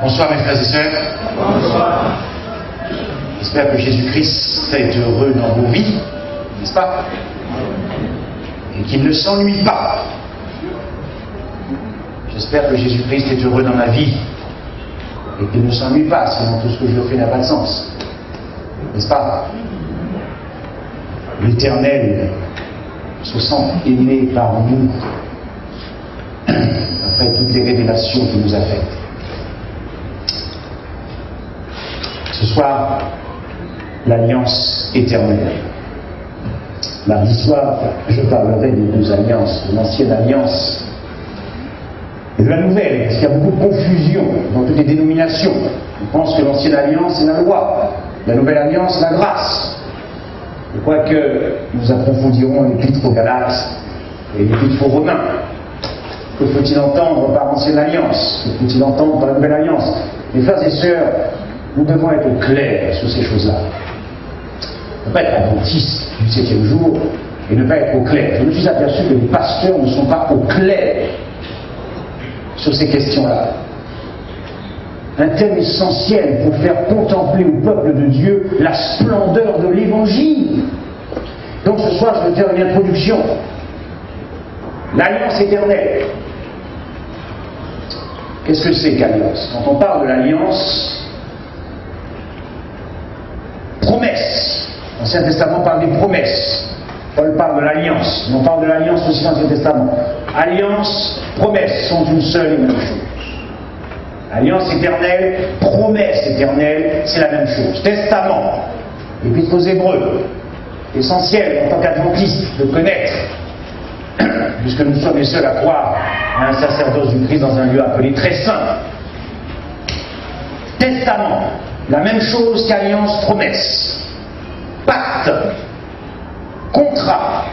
Bonsoir mes frères et sœurs. Bonsoir. J'espère que Jésus-Christ est heureux dans vos vies, n'est-ce pas? Et qu'il ne s'ennuie pas. J'espère que Jésus-Christ est heureux dans ma vie et qu'il ne s'ennuie pas, sinon tout ce que je fais n'a pas de sens. N'est-ce pas? L'Éternel se sent aimé par nous après toutes les révélations qu'il nous a faites. Ce soir, l'alliance éternelle. Mardi soir, je parlerai des deux alliances, de l'ancienne alliance et de la nouvelle, parce qu'il y a beaucoup de confusion dans toutes les dénominations. On pense que l'ancienne alliance est la loi, la nouvelle alliance la grâce. Je crois que nous approfondirons l'épître aux Galates et l'épître aux Romains. Que faut-il entendre par l'ancienne alliance? Que faut-il entendre par la nouvelle alliance? Mes frères et sœurs, nous devons être au clair sur ces choses-là. Ne pas être adventiste du 7e jour et ne pas être au clair. Je me suis aperçu que les pasteurs ne sont pas au clair sur ces questions-là. Un thème essentiel pour faire contempler au peuple de Dieu la splendeur de l'Évangile. Donc ce soir, je vais faire une introduction. L'alliance éternelle. Qu'est-ce que c'est qu'alliance? Quand on parle de l'alliance, promesse. L'Ancien Testament parle des promesses. Paul parle de l'alliance. On parle de l'alliance aussi dans l'Ancien Testament. Alliance, promesse sont une seule et même chose. Alliance éternelle, promesse éternelle, c'est la même chose. Testament, l'Épître aux Hébreux, essentiel en tant qu'adventiste de connaître, puisque nous sommes les seuls à croire à un sacerdoce du Christ dans un lieu appelé très saint. Testament, la même chose qu'alliance, promesse. Pacte, contrat,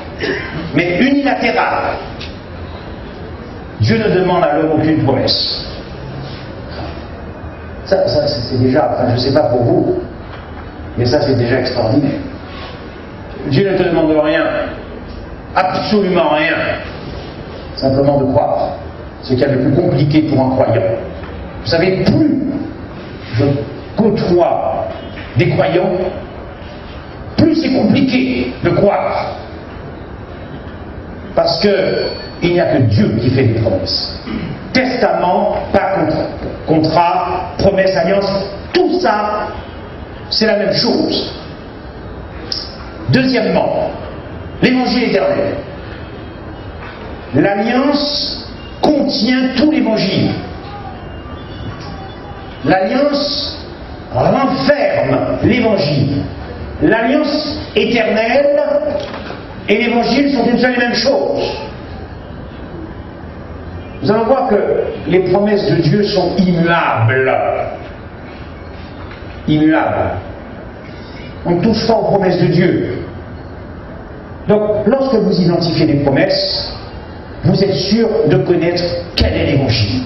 mais unilatéral. Dieu ne demande à l'homme aucune promesse. Ça c'est déjà, enfin je ne sais pas pour vous, mais ça c'est déjà extraordinaire. Dieu ne te demande rien, absolument rien, simplement de croire. C'est ce qu'il y a de plus compliqué pour un croyant. Vous savez, plus je côtoie des croyants, plus c'est compliqué de croire. Parce qu'il n'y a que Dieu qui fait des promesses. Testament, pas contrat, promesse, alliance, tout ça, c'est la même chose. Deuxièmement, l'évangile éternel. L'alliance contient tout l'évangile. L'alliance renferme l'évangile. L'alliance éternelle et l'évangile sont une seule et même chose. Nous allons voir que les promesses de Dieu sont immuables. Immuables. On ne touche pas aux promesses de Dieu. Donc, lorsque vous identifiez des promesses, vous êtes sûr de connaître quel est l'évangile.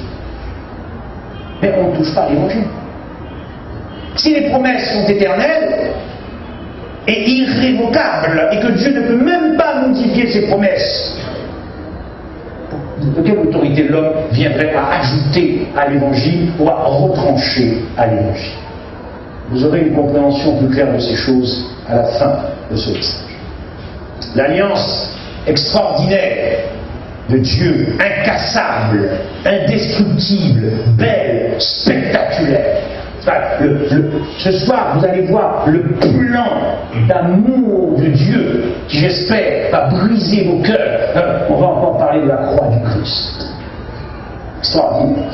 Mais on ne touche pas à l'évangile. Si les promesses sont éternelles et irrévocables, et que Dieu ne peut même pas modifier ses promesses, de quelle autorité l'homme viendrait à ajouter à l'évangile ou à retrancher à l'évangile? Vous aurez une compréhension plus claire de ces choses à la fin de ce message. L'alliance extraordinaire de Dieu, incassable, indestructible, belle, spectaculaire. Ce soir, vous allez voir le plan d'amour de Dieu qui, j'espère, va briser vos cœurs. On va encore parler de la croix du Christ. Extraordinaire.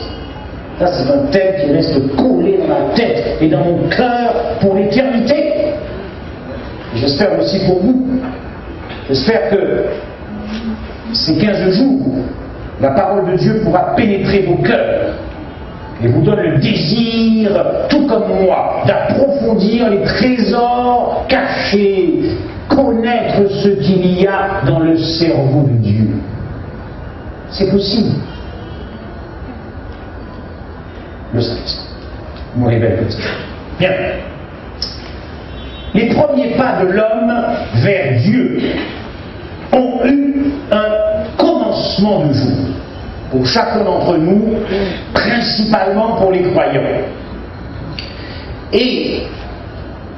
Ça, c'est un thème qui reste collé dans ma tête et dans mon cœur pour l'éternité. J'espère aussi pour vous. J'espère que ces 15 jours, la parole de Dieu pourra pénétrer vos cœurs et vous donne le désir, tout comme moi, d'approfondir les trésors cachés, connaître ce qu'il y a dans le cerveau de Dieu. C'est possible. Le Saint-Esprit nous révèle comme ça. Bien. Les premiers pas de l'homme vers Dieu ont eu un commencement de jour. pour chacun d'entre nous, principalement pour les croyants. Et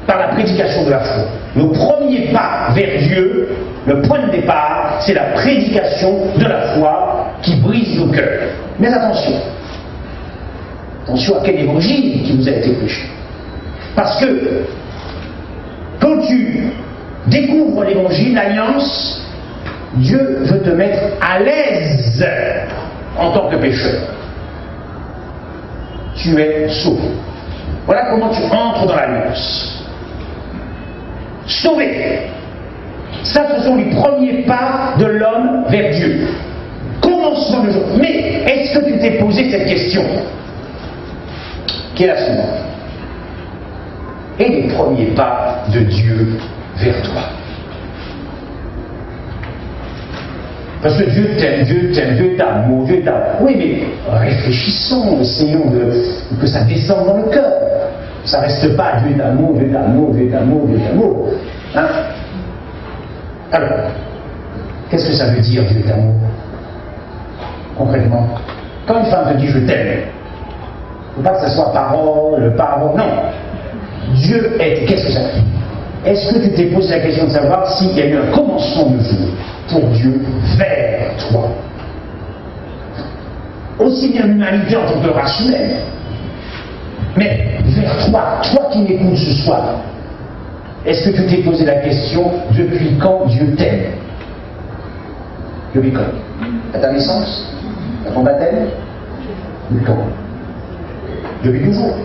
par la prédication de la foi. Le premier pas vers Dieu, le point de départ, c'est la prédication de la foi qui brise nos cœurs. Mais attention, attention à quel évangile qui vous a été prêché. Parce que quand tu découvres l'évangile, l'alliance, Dieu veut te mettre à l'aise en tant que pécheur. Tu es sauvé. Voilà comment tu entres dans l'alliance. Sauvé. Ça, ce sont les premiers pas de l'homme vers Dieu. Commencement de jour. Mais est-ce que tu t'es posé cette question, qui est la suivante? Et les premiers pas de Dieu vers toi? Parce que Dieu t'aime, Dieu t'aime, Dieu t'aime, Dieu t'aime. Oui, mais réfléchissons, essayons que ça descende dans le cœur. Ça ne reste pas Dieu d'amour, Dieu d'amour, Dieu d'amour, Dieu d'amour. Hein? Alors, qu'est-ce que ça veut dire Dieu d'amour? Concrètement, quand une femme te dit je t'aime, il ne faut pas que ça soit parole, non. Dieu est, qu'est-ce que ça fait? Est-ce que tu t'es posé la question de savoir s'il y a eu un commencement de jour pour Dieu vers toi? Aussi bien l'humanité en tant que race humaine, mais vers toi, toi qui m'écoutes ce soir, est-ce que tu t'es posé la question depuis quand Dieu t'aime? Depuis quand? À ta naissance? À ton baptême? Depuis quand? Depuis toujours.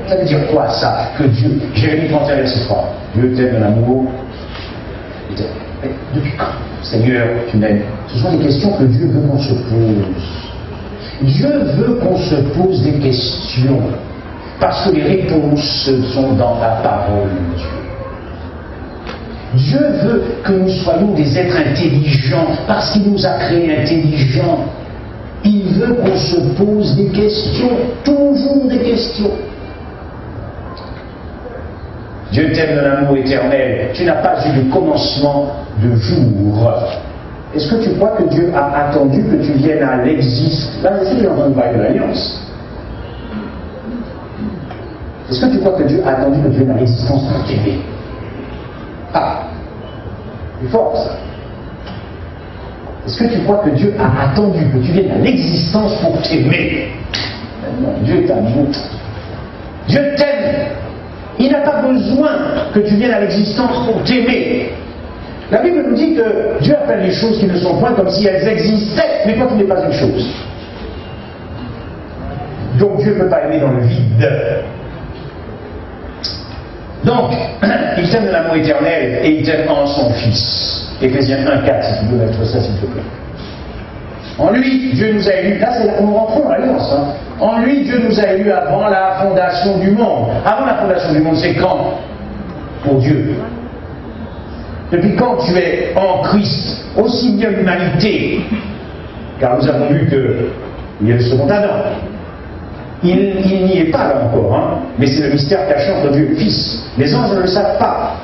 Ça veut dire quoi ça? Que Dieu, Jérémie 31 verset 3, Dieu t'aime de l'amour. Mais depuis quand? Seigneur, tu m'aimes. Ce sont des questions que Dieu veut qu'on se pose. Dieu veut qu'on se pose des questions. Parce que les réponses sont dans la parole de Dieu. Dieu veut que nous soyons des êtres intelligents, parce qu'il nous a créés intelligents. Il veut qu'on se pose des questions, toujours des questions. Dieu t'aime de l'amour éternel. Tu n'as pas eu de commencement de jour. Est-ce que tu crois que Dieu a attendu que tu viennes à l'existence? Là, je suis en train de parler de l'alliance. Est-ce que tu crois que Dieu a attendu que tu viennes à l'existence pour t'aimer? Ah, c'est fort ça. Est-ce que tu crois que Dieu a attendu que tu viennes à l'existence pour t'aimer? Non, Dieu t'aime. Dieu t'aime. Il n'a pas besoin que tu viennes à l'existence pour t'aimer. La Bible nous dit que Dieu appelle les choses qui ne sont point comme si elles existaient, mais quand il n'est pas une chose. Donc Dieu ne peut pas aimer dans le vide. Donc, il t'aime de l'amour éternel et il t'aime en son Fils. Éphésiens 1,4, si tu peux mettre ça s'il te plaît. En lui, Dieu nous a élus, là c'est là qu'on rentre dans l'alliance. Hein. En lui, Dieu nous a élus avant la fondation du monde. Avant la fondation du monde, c'est quand? Pour Dieu. Depuis quand tu es en Christ, aussi bien l'humanité, car nous avons vu qu'il y a le second Adam. Il n'y est pas là encore, hein, mais c'est le mystère caché entre Dieu et le Fils. Les anges ne le savent pas,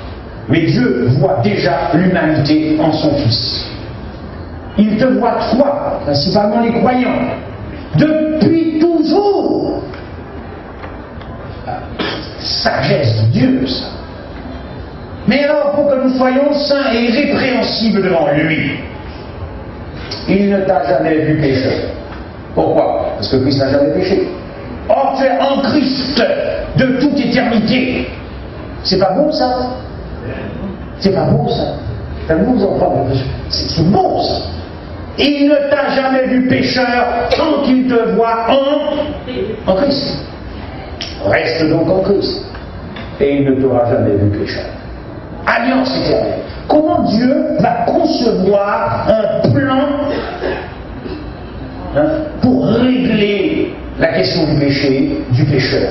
mais Dieu voit déjà l'humanité en son Fils. Il te voit toi, principalement les croyants, depuis toujours. Sagesse de Dieu, ça. Mais alors, pour que nous soyons saints et irrépréhensibles devant lui, il ne t'a jamais vu pécheur. Pourquoi? Parce que Christ n'a jamais péché. Or, tu es en Christ de toute éternité. C'est pas bon ça? C'est pas bon ça? Vous en parlez. C'est bon ça. Il ne t'a jamais vu pécheur tant qu'il te voit en Christ. Reste donc en Christ. Et il ne t'aura jamais vu pécheur. Alliance éternelle. Comment Dieu va concevoir un plan pour régler la question du péché, du pécheur,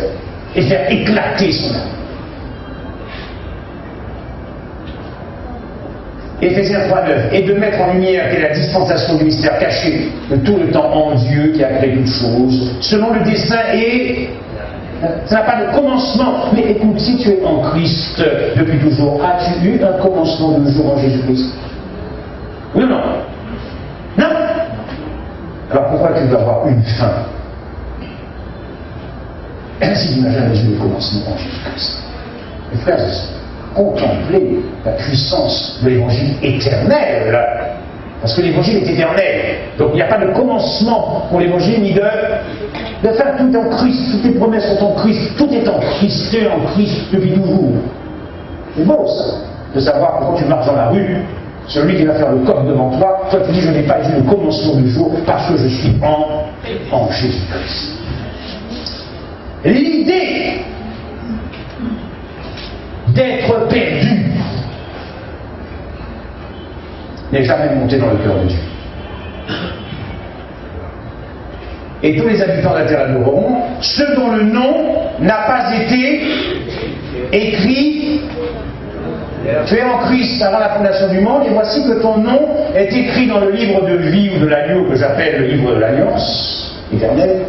et faire éclater son âme? Éphésiens 3,9, et de mettre en lumière quelle est la dispensation du mystère caché de tout le temps en Dieu qui a créé toutes choses, selon le dessein et... Ça n'a pas de commencement. Mais écoute, si tu es en Christ depuis toujours, as-tu eu un commencement de jour en Jésus-Christ? Oui ou non? Non. Alors pourquoi tu dois avoir une fin? Ainsi tu n'as jamais vu le commencement en Jésus-Christ. Mes frères et sœurs, contemplez la puissance de l'évangile éternel, parce que l'évangile est éternel. Donc il n'y a pas de commencement pour l'évangile ni de fin. Tout est en Christ, toutes les promesses sont en Christ, tout est en Christ, tu es en Christ depuis toujours. C'est beau ça, de savoir que quand tu marches dans la rue, celui qui va faire le coq devant toi, toi tu dis je n'ai pas vu le commencement du jour parce que je suis en Jésus-Christ. L'idée d'être perdu n'est jamais montée dans le cœur de Dieu. Et tous les habitants de la terre adoreront ceux dont le nom n'a pas été écrit. Tu es en Christ avant la fondation du monde, et voici que ton nom est écrit dans le livre de vie ou de l'agneau, que j'appelle le livre de l'alliance éternelle.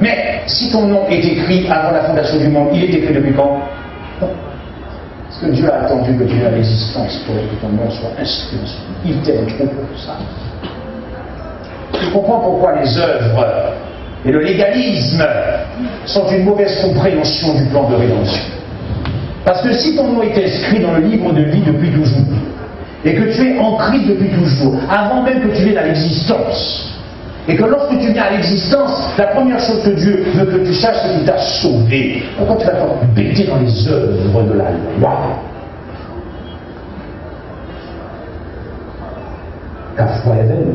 Mais si ton nom est écrit avant la fondation du monde, il est écrit depuis quand? Parce que Dieu a attendu que tu aies l'existence pour que ton nom soit inscrit. Il t'aime trop pour ça. Tu comprends pourquoi les œuvres et le légalisme sont une mauvaise compréhension du plan de rédemption. Parce que si ton nom est inscrit dans le livre de vie depuis toujours, et que tu es en Christ depuis toujours, avant même que tu viennes à l'existence, et que lorsque tu viens à l'existence, la première chose que Dieu veut que tu saches, c'est qu'il t'a sauvé. Pourquoi tu vas t'embêter dans les œuvres de la loi? La foi est belle,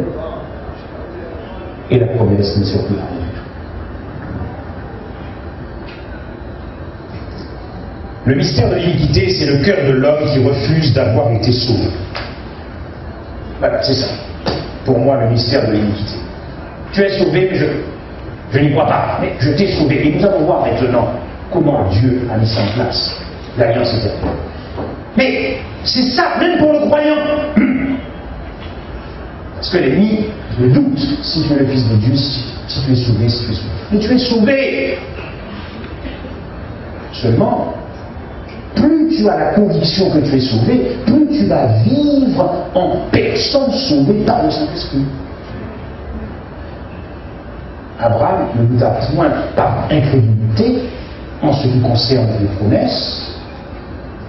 et la promesse n'est surtout pas. Le mystère de l'iniquité, c'est le cœur de l'homme qui refuse d'avoir été sauvé. Voilà, c'est ça. Pour moi, le mystère de l'iniquité. Tu es sauvé, mais je n'y crois pas. Mais je t'ai sauvé. Et nous allons voir maintenant comment Dieu a mis ça en place. L'alliance éternelle. Mais c'est ça, même pour le croyant. Parce que l'ennemi le doute si tu es le Fils de Dieu, si tu es sauvé, si tu es sauvé. Mais tu es sauvé. Seulement, plus tu as la conviction que tu es sauvé, plus tu vas vivre en personne sauvée par le Saint-Esprit. Abraham ne douta point par incrédulité en ce qui concerne les promesses,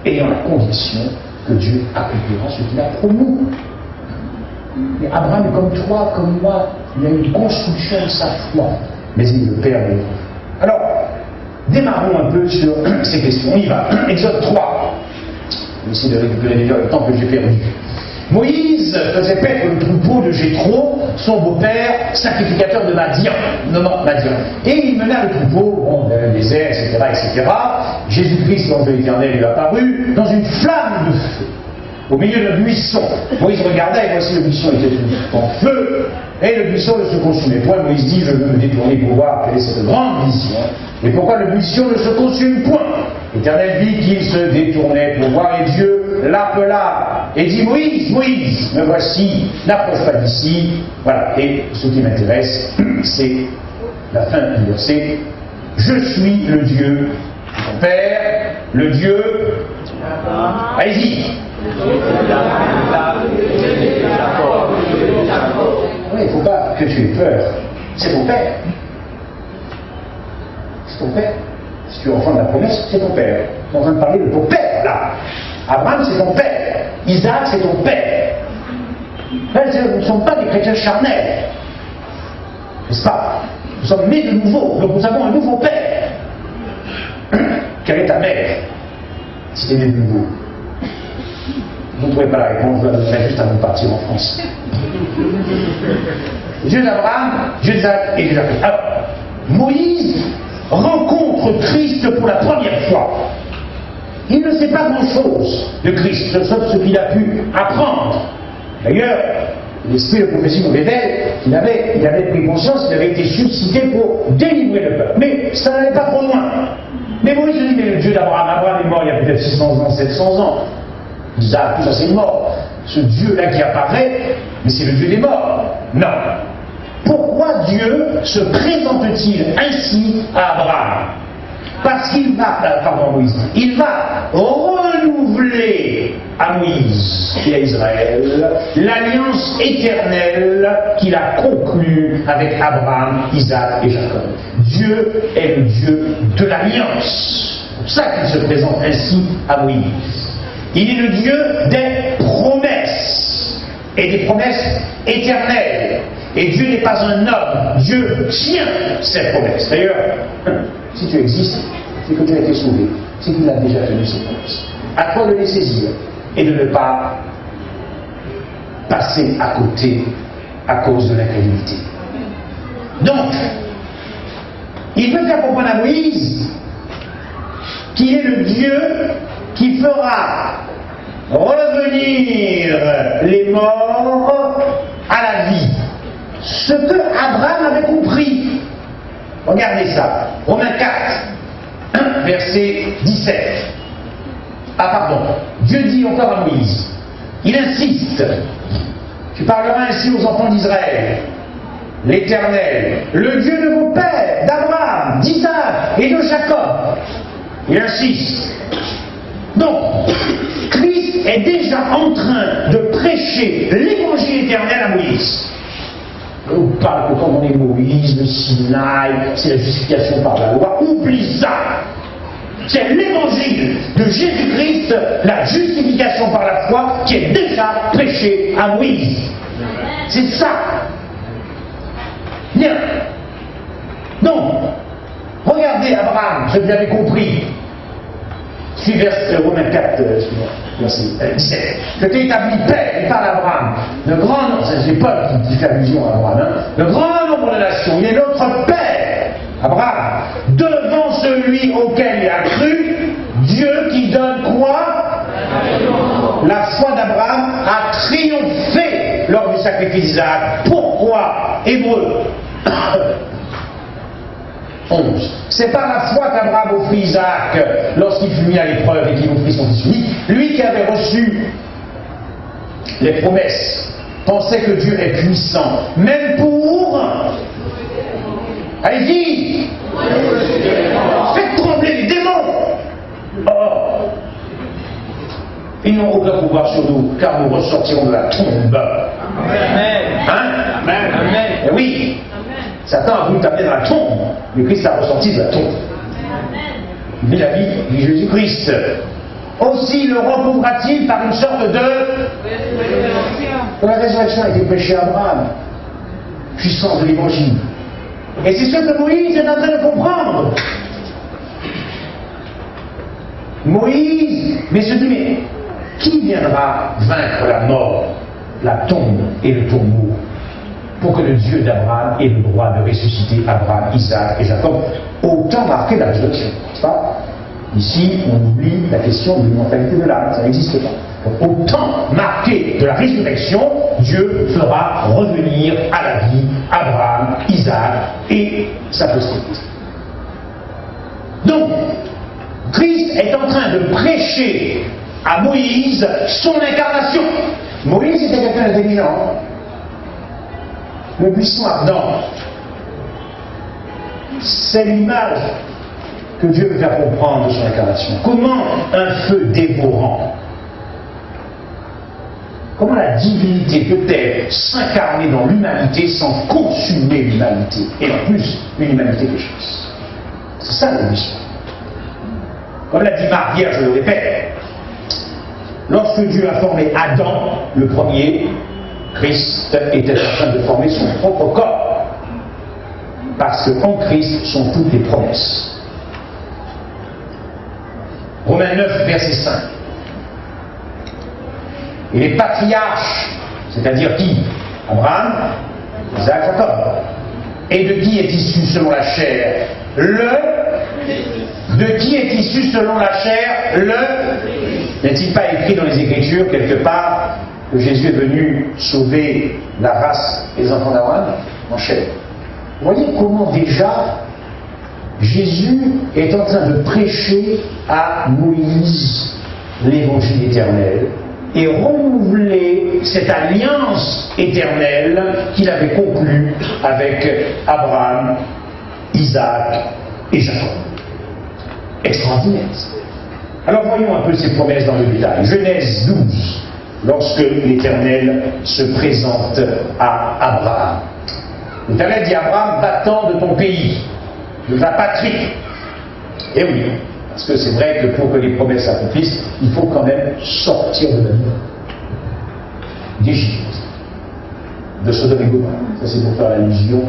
ayant la conviction que Dieu accomplira ce qu'il a promis. Mais Abraham est comme toi, comme moi, il a une construction de sa foi, mais il le perd de l'autre. Alors, démarrons un peu sur ces questions. On y va. Exode 3. Je vais essayer de récupérer déjà le temps que j'ai perdu. Moïse faisait paître le troupeau de Jéthro, son beau-père, sacrificateur de Madian. Et il mena le troupeau, dans le désert, etc. Jésus-Christ, l'ange de l'Éternel, lui apparut dans une flamme de feu, au milieu d'un buisson. Moïse regardait, et voici le buisson était en feu, et le buisson ne se consumait point. Moïse dit, je veux me détourner pour voir quelle est cette grande vision, et pourquoi le buisson ne se consume point. L'Éternel vit qu'il se détournait pour voir, et Dieu l'appela, et dit, Moïse, Moïse, me voici, n'approche pas d'ici. Voilà, et ce qui m'intéresse, c'est la fin du verset. Je suis le Dieu de ton père, le Dieu... Allez-y. Oui, il ne faut pas que tu aies peur. C'est ton père. C'est ton père. Si tu es enfant de la promesse, c'est ton père. On est en train de parler de ton père, là. Abraham, c'est ton père. Isaac, c'est ton père. Là, nous ne sommes pas des chrétiens charnels. N'est-ce pas? Nous sommes nés de nouveau. Donc nous avons un nouveau père. Quelle est ta mère? Si tu es né de nouveau. Vous ne trouvez pas la réponse, je dois le faire juste avant de partir en France. Dieu d'Abraham, Dieu d'Isaac et Dieu d'Abraham. Alors, Moïse rencontre Christ pour la première fois. Il ne sait pas grand-chose de Christ, sauf ce qu'il a pu apprendre. D'ailleurs, l'esprit de prophétie nous révèle qu'il avait pris conscience qu'il avait été suscité pour délivrer le peuple. Mais ça n'allait pas trop loin. Mais Moïse dit, mais le Dieu d'Abraham est mort il y a peut-être 600 ans, 700 ans. Isaac, tout ça c'est mort. Ce Dieu-là qui apparaît, mais c'est le Dieu des morts. Non. Pourquoi Dieu se présente-t-il ainsi à Abraham? Parce qu'il va, Moïse, il va renouveler à Moïse et à Israël l'alliance éternelle qu'il a conclue avec Abraham, Isaac et Jacob. Dieu est le Dieu de l'alliance. C'est pour ça qu'il se présente ainsi à Moïse. Il est le Dieu des promesses, et des promesses éternelles. Et Dieu n'est pas un homme, Dieu tient ses promesses. D'ailleurs, si tu existes, c'est que tu as été sauvé, c'est qu'il a déjà tenu ses promesses. À toi de les saisir et de ne pas passer à côté à cause de l'incrédulité. Donc, il veut faire comprendre à Moïse qu'il est le Dieu qui fera revenir les morts à la vie. Ce que Abraham avait compris. Regardez ça. Romains 4, verset 17. Ah pardon. Dieu dit encore à Moïse. Il insiste. Tu parleras ainsi aux enfants d'Israël. L'Éternel, le Dieu de vos pères, d'Abraham, d'Isaac et de Jacob. Il insiste. Donc, Christ est déjà en train de prêcher l'évangile éternel à Moïse. On parle que quand on est Moïse, le Sinaï, c'est la justification par la loi. Oublie ça. C'est l'évangile de Jésus-Christ, la justification par la foi, qui est déjà prêchée à Moïse. C'est ça. Bien. Donc, regardez Abraham, je l'avais compris. Suivez Romains 4, verset 17. Que t'es établi père, il parle à Abraham. Le grand nombre, c'est Paul qui fait allusion à Abraham, le grand nombre de nations, il est notre père, Abraham, devant celui auquel il a cru, Dieu qui donne quoi? La foi d'Abraham a triomphé lors du sacrifice d'Isaac. Pourquoi? Hébreux 11. C'est par la foi qu'Abraham offrit Isaac lorsqu'il fut mis à l'épreuve et qu'il offrit son fils unique. Lui qui avait reçu les promesses pensait que Dieu est puissant, même pour... Allez-y, faites trembler les démons. Oh, ils n'ont aucun pouvoir sur nous, car nous ressortirons de la tombe. Amen. Hein? Amen. Amen. Et oui. Satan a voulu t'amener dans la tombe, mais Christ a ressorti de la tombe. Mais la vie de Jésus-Christ. Aussi le recouvra-t-il par une sorte de... La résurrection a été prêchée à Abraham, puissance de l'évangile. Et c'est ce que Moïse est en train de comprendre. Moïse, mais se dit, mais qui viendra vaincre la mort, la tombe et le tombeau, pour que le Dieu d'Abraham ait le droit de ressusciter Abraham, Isaac et Jacob, autant marqué de la résurrection, n'est-ce pas? Ici, on oublie la question de l'immortalité de l'âme, ça n'existe pas. Donc, autant marqué de la résurrection, Dieu fera revenir à la vie Abraham, Isaac et sa postérité. Donc, Christ est en train de prêcher à Moïse son incarnation. Moïse était quelqu'un d'intelligent. Le buisson ardent, c'est l'image que Dieu veut faire comprendre de son incarnation. Comment un feu dévorant, comment la divinité peut-elle s'incarner dans l'humanité sans consumer l'humanité, et en plus une humanité pécheresse. C'est ça le buisson. Comme l'a dit Marc hier, je le répète, lorsque Dieu a formé Adam, le premier, Christ était en train de former son propre corps. Parce qu'en Christ sont toutes les promesses. Romains 9, verset 5. Et les patriarches, c'est-à-dire qui? Abraham, Isaac, Jacob. Et de qui est issu selon la chair? De qui est issu selon la chair? N'est-il pas écrit dans les Écritures quelque part que Jésus est venu sauver la race des enfants d'Abraham en chair? Vous voyez comment déjà Jésus est en train de prêcher à Moïse l'évangile éternel et renouveler cette alliance éternelle qu'il avait conclue avec Abraham, Isaac et Jacob. Extraordinaire. Alors voyons un peu ces promesses dans le détail. Genèse 12, lorsque l'Éternel se présente à Abraham. L'Éternel dit à Abraham, va-t'en de ton pays, de ta patrie. Et oui, parce que c'est vrai que pour que les promesses s'accomplissent, il faut quand même sortir de la vie d'Égypte, de Sodome et Gomorrhe. Ça c'est pour faire allusion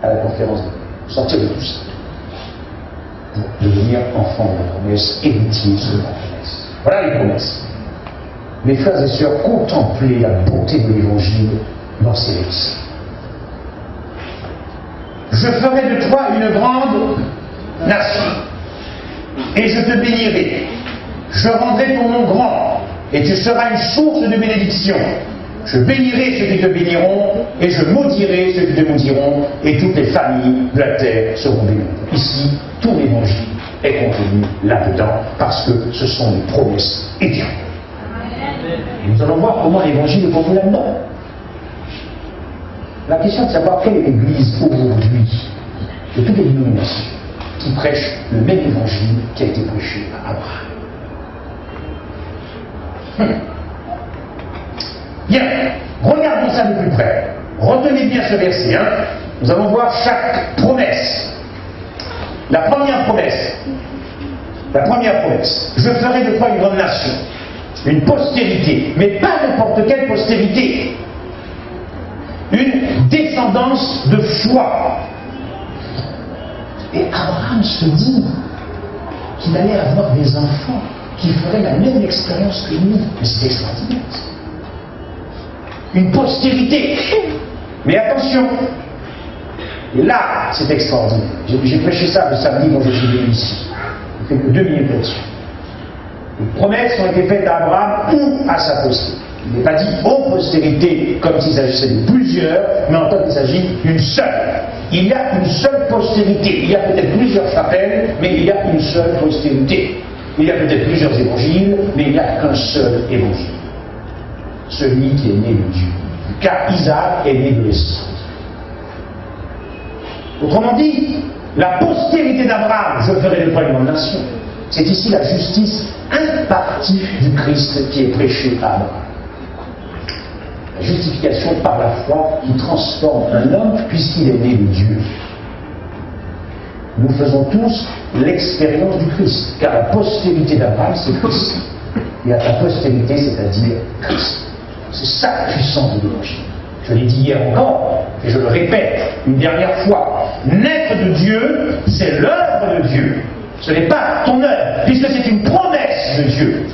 à la conférence de sortir de tout ça, pour devenir enfant de la promesse, héritier de la promesse. Voilà les promesses. Mes frères et sœurs, contemplez la beauté de l'Évangile dans ces récits. Je ferai de toi une grande nation, et je te bénirai. Je rendrai ton nom grand, et tu seras une source de bénédiction. Je bénirai ceux qui te béniront, et je maudirai ceux qui te maudiront, et toutes les familles de la terre seront bénies. Ici, tout l'évangile est contenu là-dedans, parce que ce sont des promesses éternelles. Nous allons voir comment l'évangile est contenu là-dedans. La question de savoir quelle est l'église aujourd'hui, de toutes les dénominations, qui prêche le même évangile qui a été prêché à Abraham. Bien, regardons ça de plus près. Retenez bien ce verset 1. Nous allons voir chaque promesse. La première promesse, je ferai de toi une grande nation, une postérité, mais pas n'importe quelle postérité, une descendance de foi. Et Abraham se dit qu'il allait avoir des enfants qui feraient la même expérience que lui. Mais c'est extraordinaire. Une postérité. Mais attention, et là, c'est extraordinaire. J'ai prêché ça le samedi quand je suis venu ici. Il ne fait que 2 minutes là-dessus. Les promesses ont été faites à Abraham ou à sa postérité. Il n'est pas dit aux postérités comme s'il s'agissait de plusieurs, mais en tant qu'il s'agit d'une seule. Il y a une seule postérité. Il y a peut-être plusieurs chapelles, mais il y a une seule postérité. Il y a peut-être plusieurs évangiles, mais il n'y a qu'un seul évangile. Celui qui est né de Dieu. Car Isaac est né de l'Esprit. Autrement dit, la postérité d'Abraham, je ferai de toi une grande nation. C'est ici la justice impartie du Christ qui est prêchée à Abraham. La justification par la foi qui transforme un homme puisqu'il est né de Dieu. Nous faisons tous l'expérience du Christ, car la postérité d'Abraham, c'est Christ. Et la postérité, c'est-à-dire Christ. C'est ça la puissance de l'évangile. Je l'ai dit hier encore, et je le répète une dernière fois. Naître de Dieu, c'est l'œuvre de Dieu. Ce n'est pas ton œuvre, puisque c'est une promesse de Dieu.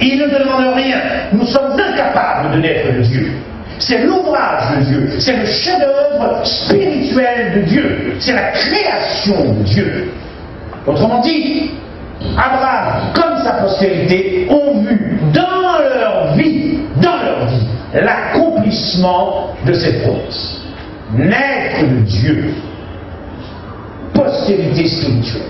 Il ne te demande rien. Nous sommes incapables de naître de Dieu. C'est l'ouvrage de Dieu. C'est le chef-d'œuvre spirituel de Dieu. C'est la création de Dieu. Autrement dit, Abraham, comme sa postérité, ont vu dans leur vie, l'accomplissement de cette promesse. Naître de Dieu. Postérité spirituelle.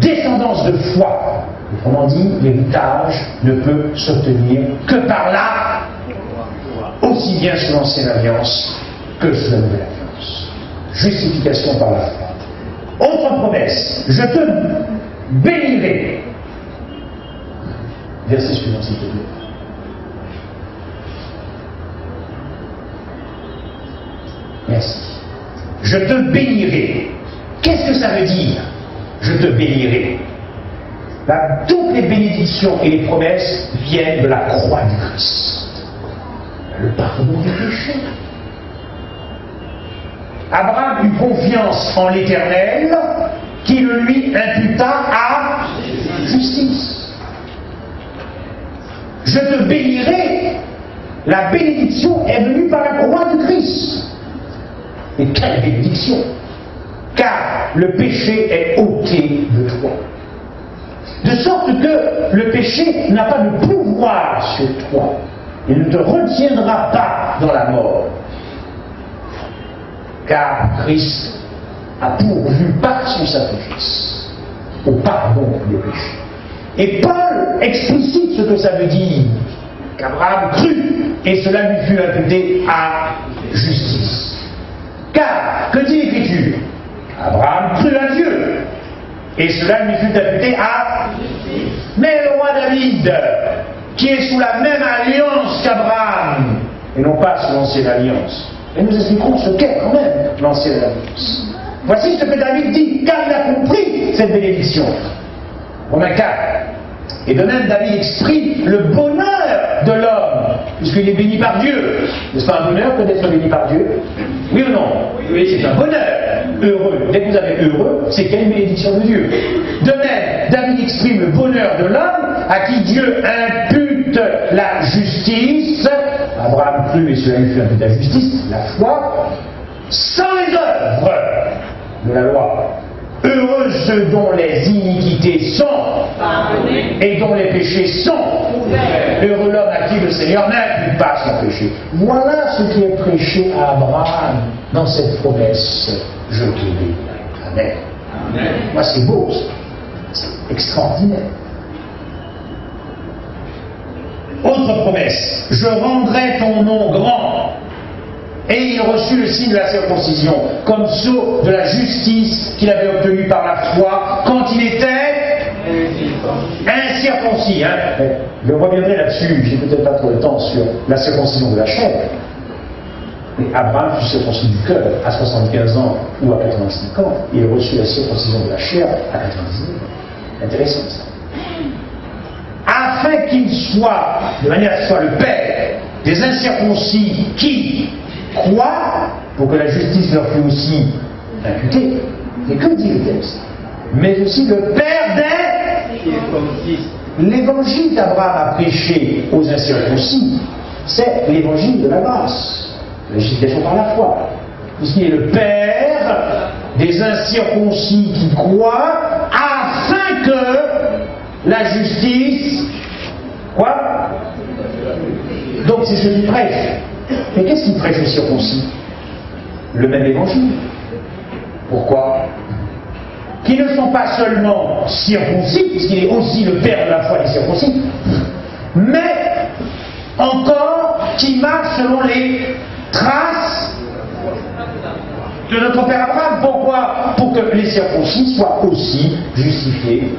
Descendance de foi. Autrement dit, l'héritage ne peut s'obtenir que par là, aussi bien sous l'ancienne alliance que sous la nouvelle alliance. Justification par la foi. Autre promesse, je te bénirai. Verset suivant, s'il te plaît. Merci. Je te bénirai. Qu'est-ce que ça veut dire? Je te bénirai. Toutes les bénédictions et les promesses viennent de la croix du Christ. Le pardon des péchés. Abraham eut confiance en l'Éternel qui le lui imputa à justice. Je te bénirai. La bénédiction est venue par la croix du Christ. Et quelle bénédiction! Car le péché est ôté de toi. De sorte que le péché n'a pas de pouvoir sur toi. Il ne te retiendra pas dans la mort. Car Christ a pourvu par son sacrifice au pardon des péchés. Et Paul explicite ce que ça veut dire. Qu'Abraham crut et cela lui fut imputé à justice. Car, que dit l'Écriture? Abraham crut à Dieu et cela lui fut imputé à David, qui est sous la même alliance qu'Abraham, et non pas sous l'ancienne alliance. Et nous expliquerons ce qu'est quand même l'ancienne alliance. Voici ce que David dit, car il a compris cette bénédiction. Romains 4. Et de même, David exprime le bonheur de l'homme, puisqu'il est béni par Dieu. N'est-ce pas un bonheur que d'être béni par Dieu? Oui ou non? Oui, c'est un bonheur. Heureux. Dès que vous avez heureux, c'est qu'il y a une bénédiction de Dieu. De même, David exprime le bonheur de l'homme à qui Dieu impute la justice. Abraham crut et cela lui fut imputé la justice, la foi, sans les œuvres de la loi. Heureux ceux dont les iniquités sont pardonnées et dont les péchés sont couverts. Heureux l'homme à qui le Seigneur n'impute pas son péché. Voilà ce qui est prêché à Abraham dans cette promesse. Je te bénis. Amen. Amen. Moi, c'est beau, c'est extraordinaire. Autre promesse, je rendrai ton nom grand. Et il reçut le signe de la circoncision, comme sceau de la justice qu'il avait obtenue par la foi quand il était incirconcis. Je reviendrai là-dessus, j'ai peut-être pas trop le temps sur la circoncision de la chair. Mais Abraham fut circoncis du cœur à 75 ans ou à 85 ans, et il reçut la circoncision de la chair à 99 ans. Intéressant ça. Afin qu'il soit, de manière à ce que soit le père des incirconcis qui croient, pour que la justice leur fût aussi imputée. Et que dit le texte? Mais aussi le père des... L'évangile qu'Abraham a prêché aux incirconcis, c'est l'évangile de la grâce, la justification par la foi. Puisqu'il est le père des incirconcis qui croient, afin que la justice... Quoi? Donc c'est ce qu'il prêche. Mais qu'est-ce qu'il prêche aux circoncis? Le même évangile. Pourquoi? Qui ne sont pas seulement circoncis, puisqu'il est aussi le père de la foi des circoncis, mais encore qui marchent selon les traces de notre père Abraham. Pourquoi? Pour que les circoncis soient aussi justifiés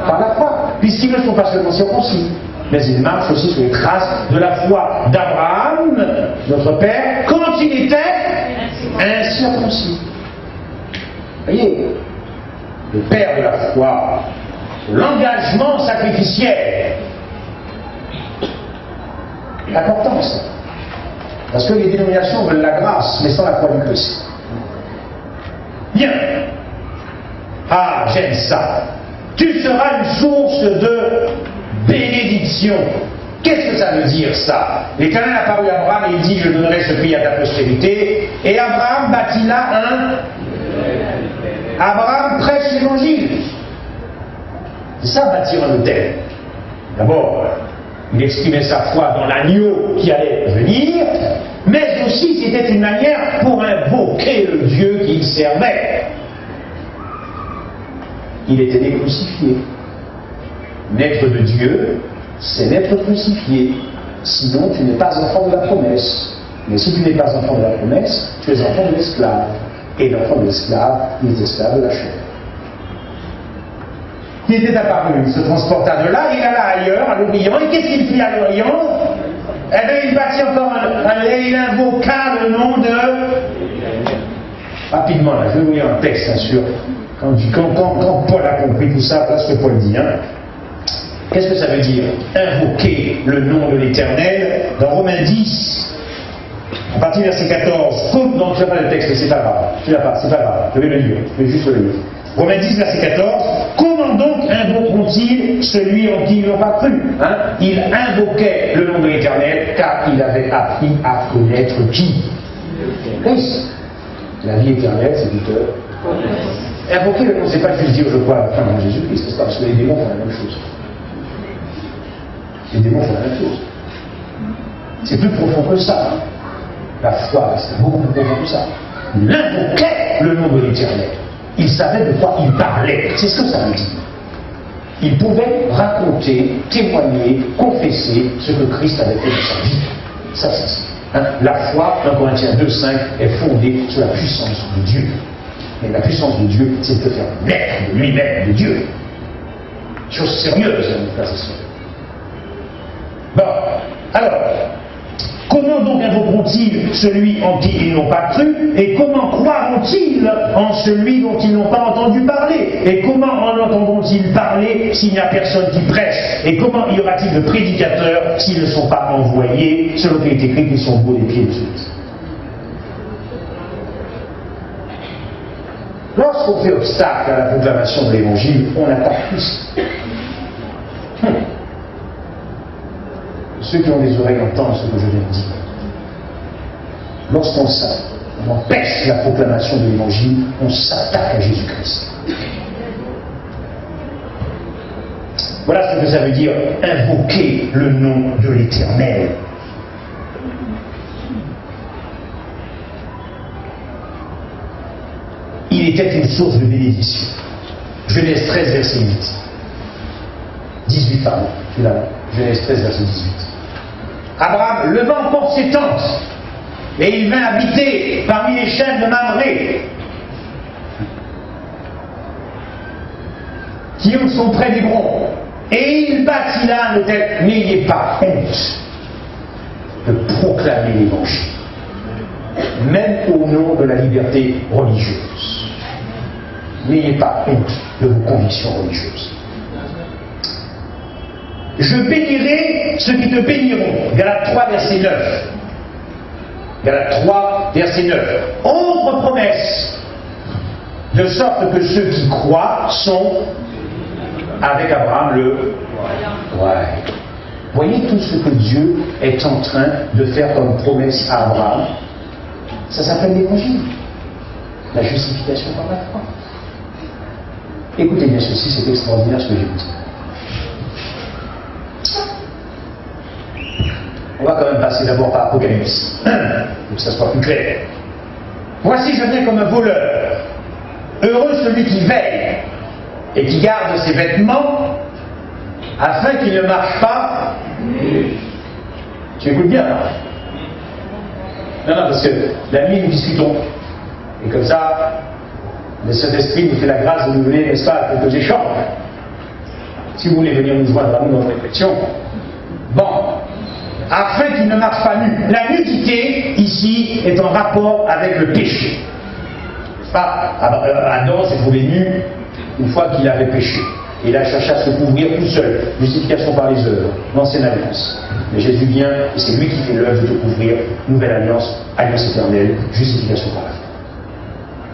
par la foi, puisqu'ils ne sont pas seulement circoncis, mais ils marchent aussi sur les traces de la foi d'Abraham, notre père, quand il était incirconcis. Vous voyez, le père de la foi, l'engagement sacrificiel. L'importance. Parce que les dénominations veulent la grâce, mais sans la foi du Christ. Bien. Ah, j'aime ça. Tu seras une source de bénédiction. Qu'est-ce que ça veut dire ça? L'Éternel a parlé à Abraham et il dit: je donnerai ce pays à ta postérité. Et Abraham bâtit là un. Abraham prêche l'évangile. C'est ça, bâtir un autel. D'abord, il exprimait sa foi dans l'agneau qui allait venir, mais aussi c'était une manière pour invoquer le Dieu qu'il servait. Il était né crucifié. Naître de Dieu, c'est naître crucifié. Sinon, tu n'es pas enfant de la promesse. Mais si tu n'es pas enfant de la promesse, tu es enfant de l'esclave. Et l'enfant de l'esclave, il est esclave de la chair. Il était apparu, il se transporta de là, il alla ailleurs, à l'Orient. Et qu'est-ce qu'il fit à l'Orient? Eh bien, il bâtit encore il invoqua le nom de... Rapidement, là, je vais vous lire un texte, bien sûr. Quand Paul a compris tout ça, voilà ce que Paul dit. Qu'est-ce que ça veut dire? Invoquer le nom de l'Éternel dans Romains 10, à partir du verset 14. Donc, je n'ai pas le texte, mais c'est pas grave. Je l'ai pas, c'est pas grave. Je vais le lire. Je vais juste le lire. Romains 10, verset 14. Comment donc invoqueront-ils celui en qui ils n'ont pas cru? Il invoquait le nom de l'Éternel car il avait appris à connaître qui? Christ. La vie éternelle, c'est du cœur. Invoquer le nom, c'est pas juste dire je crois à la fin de Jésus-Christ, c'est parce que les démons font la même chose. Les démons font la même chose. C'est plus profond que ça. La foi, c'est beaucoup plus profond que ça. Il invoquait le nom de l'Éternel. Il savait de quoi il parlait. C'est ce que ça veut dire. Il pouvait raconter, témoigner, confesser ce que Christ avait fait de sa vie. Ça, c'est ça. La foi, dans Corinthiens 2,5, est fondée sur la puissance de Dieu. Mais la puissance de Dieu, c'est de faire naître de lui-même, de Dieu. Chose sérieuse, mes frères et sœurs. Bon, alors, comment donc invoqueront-ils celui en qui ils n'ont pas cru? Et comment croiront-ils en celui dont ils n'ont pas entendu parler? Et comment en entendront-ils parler s'il n'y a personne qui prêche? Et comment y aura-t-il de prédicateurs s'ils ne sont pas envoyés, selon qu'il est écrit qu'ils sont beaux des pieds de Christ? Lorsqu'on fait obstacle à la proclamation de l'Évangile, on attaque tous. Ceux qui ont des oreilles entendent ce que je viens de dire. Lorsqu'on empêche la proclamation de l'Évangile, on s'attaque à Jésus-Christ. Voilà ce que ça veut dire invoquer le nom de l'Éternel. Il était une source de bénédiction. Genèse 13, verset 8. 18, pardon. Genèse 13, verset 18. Abraham levant pour ses tentes, et il vint habiter parmi les chênes de Mamré, qui sont près d'Hébron. Et il bâtit là un hôtel. N'ayez pas honte de proclamer l'Évangile, même au nom de la liberté religieuse. N'ayez pas honte de vos convictions religieuses. Je bénirai ceux qui te béniront. Galates 3, verset 9. Galates 3, verset 9. Autre promesse, de sorte que ceux qui croient sont avec Abraham le ouais. Voyez tout ce que Dieu est en train de faire comme promesse à Abraham. Ça s'appelle l'Évangile. La justification par la foi. Écoutez bien ceci, c'est extraordinaire ce que j'ai dit. On va quand même passer d'abord par Apocalypse, pour que ça soit plus clair. Voici, je viens comme un voleur. Heureux celui qui veille et qui garde ses vêtements, afin qu'il ne marche pas. Tu écoutes bien, hein? Non, parce que la nuit, nous discutons. Et comme ça, le Saint-Esprit nous fait la grâce de nous donner, n'est-ce pas, quelques échanges. Si vous voulez venir nous joindre à nous dans notre réflexion. Bon. Afin qu'il ne marche pas nu. La nudité, ici, est en rapport avec le péché. Adam s'est trouvé nu une fois qu'il avait péché. Et il a cherché à se couvrir tout seul. Justification par les œuvres, l'ancienne alliance. Mais Jésus vient, et c'est lui qui fait l'œuvre de te couvrir. Nouvelle alliance, alliance éternelle, justification par la foi.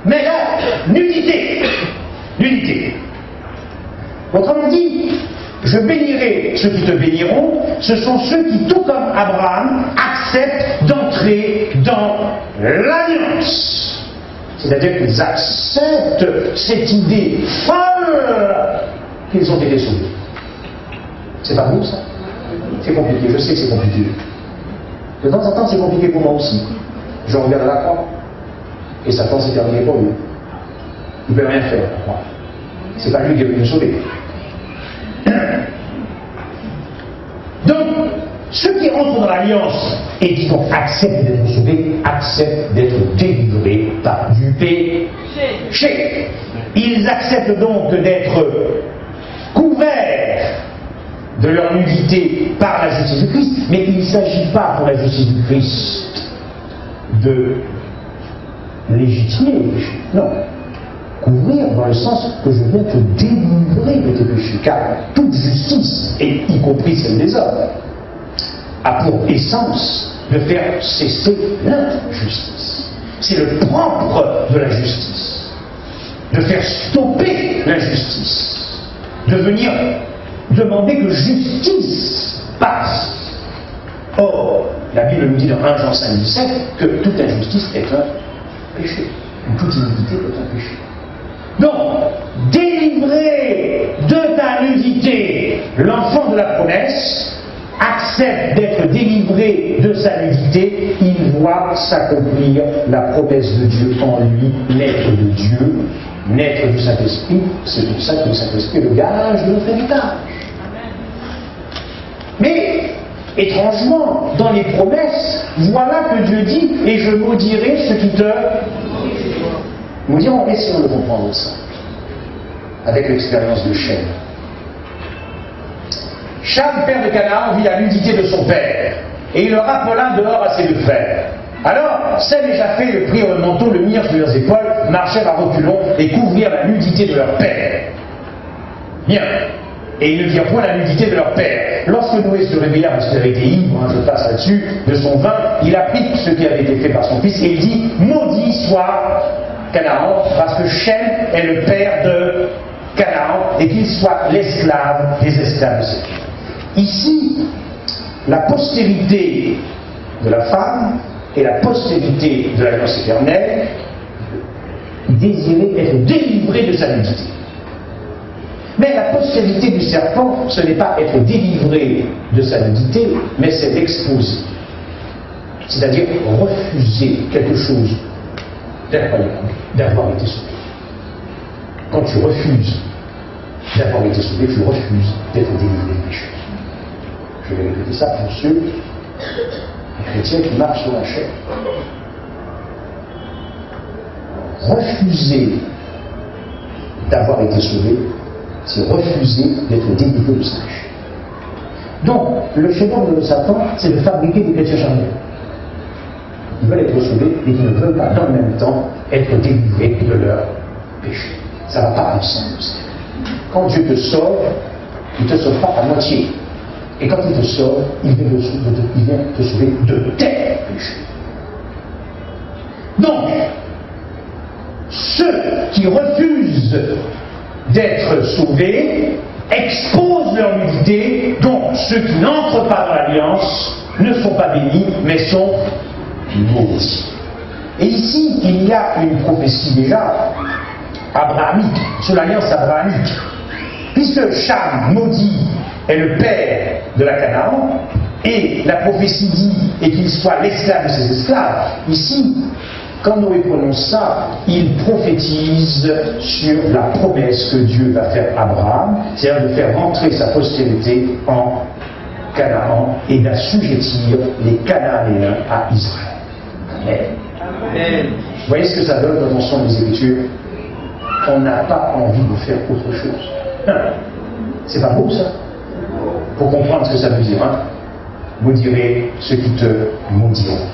Mais là, nudité. Nudité. Autrement dit, je bénirai ceux qui te béniront, ce sont ceux qui, tout comme Abraham, acceptent d'entrer dans l'alliance. C'est-à-dire qu'ils acceptent cette idée folle qu'ils ont été sauvés. C'est pas beau ça? C'est compliqué, je sais que c'est compliqué. De temps en temps, c'est compliqué pour moi aussi. Je regarde la croix, et Satan s'est terminé pour lui. Il ne peut rien faire, la croix. C'est pas lui qui est venu nous sauver. Donc, ceux qui entrent dans l'alliance et qui donc acceptent d'être sauvés, acceptent d'être délivrés par du péché. Ils acceptent donc d'être couverts de leur nudité par la justice du Christ, mais il ne s'agit pas pour la justice du Christ de légitimer les péchés. Non. Couvrir dans le sens que je viens te délivrer de tes péchés, car toute justice, et y compris celle des hommes, a pour essence de faire cesser l'injustice. C'est le propre de la justice, de faire stopper l'injustice, de venir demander que justice passe. Or, la Bible nous dit dans 1 Jean 5, 17 que toute injustice est un péché, ou toute iniquité est un péché. Donc, délivrer de ta nudité, l'enfant de la promesse accepte d'être délivré de sa nudité, il voit s'accomplir la promesse de Dieu en lui, naître de Dieu, naître du Saint-Esprit. C'est pour ça que le Saint-Esprit est le gage de notre héritage. Mais, étrangement, dans les promesses, voilà que Dieu dit, et je maudirai ceux qui te maudiront. Essayons de comprendre ça, avec l'expérience de chaîne. Cham, père de Canaan, vit la nudité de son père, et il le rappela dehors à ses deux frères. Alors, Sem et Japheth le prirent le manteau, le mirent sur leurs épaules, marchèrent à reculons et couvrirent la nudité de leur père. Bien. Et ils ne virent point la nudité de leur père. Lorsque Noé se réveilla, parce qu'il avait été ivre, je passe là-dessus, de son vin, il apprit ce qui avait été fait par son fils, et il dit, maudit soit Canaan, parce que Shem est le père de Canaan, et qu'il soit l'esclave des esclaves de ses fils. Ici, la postérité de la femme et la postérité de l'alliance éternelle désiraient être délivrées de sa nudité. Mais la postérité du serpent, ce n'est pas être délivré de sa nudité, mais c'est l'exposer. C'est-à-dire refuser quelque chose d'incroyable, d'avoir été sauvé. Quand tu refuses d'avoir été sauvé, tu refuses d'être délivré du péché. Je vais répéter ça pour ceux, les chrétiens qui marchent sur la chair. Refuser d'avoir été sauvé, c'est refuser d'être délivré de sa chair. Donc, le chef-d'œuvre de Satan, c'est de fabriquer des chrétiens charnels. Ils veulent être sauvés et ils ne veulent pas, dans le même temps, être délivrés de leur péché. Ça ne va pas ensemble. Quand Dieu te sauve, il ne te sauve pas à moitié. Et quand il te sauve, il vient te sauver de tes péchés. Donc, ceux qui refusent d'être sauvés exposent leur nudité, donc ceux qui n'entrent pas dans l'alliance ne sont pas bénis, mais sont maudits. Et ici, il y a une prophétie déjà abrahamique, sur l'alliance abrahamique. Puisque Cham, maudit, est le père de la Canaan, et la prophétie dit, et qu'il soit l'esclave de ses esclaves, ici, quand Noé prononce ça, il prophétise sur la promesse que Dieu va faire à Abraham, c'est-à-dire de faire rentrer sa postérité en Canaan et d'assujettir les Cananéens à Israël. Amen. Amen. Vous voyez ce que ça donne dans l'ensemble des Écritures? On n'a pas envie de faire autre chose. Non. C'est pas beau ça? Pour comprendre ce que ça veut dire, hein? Maudirai ceux qui te maudiront.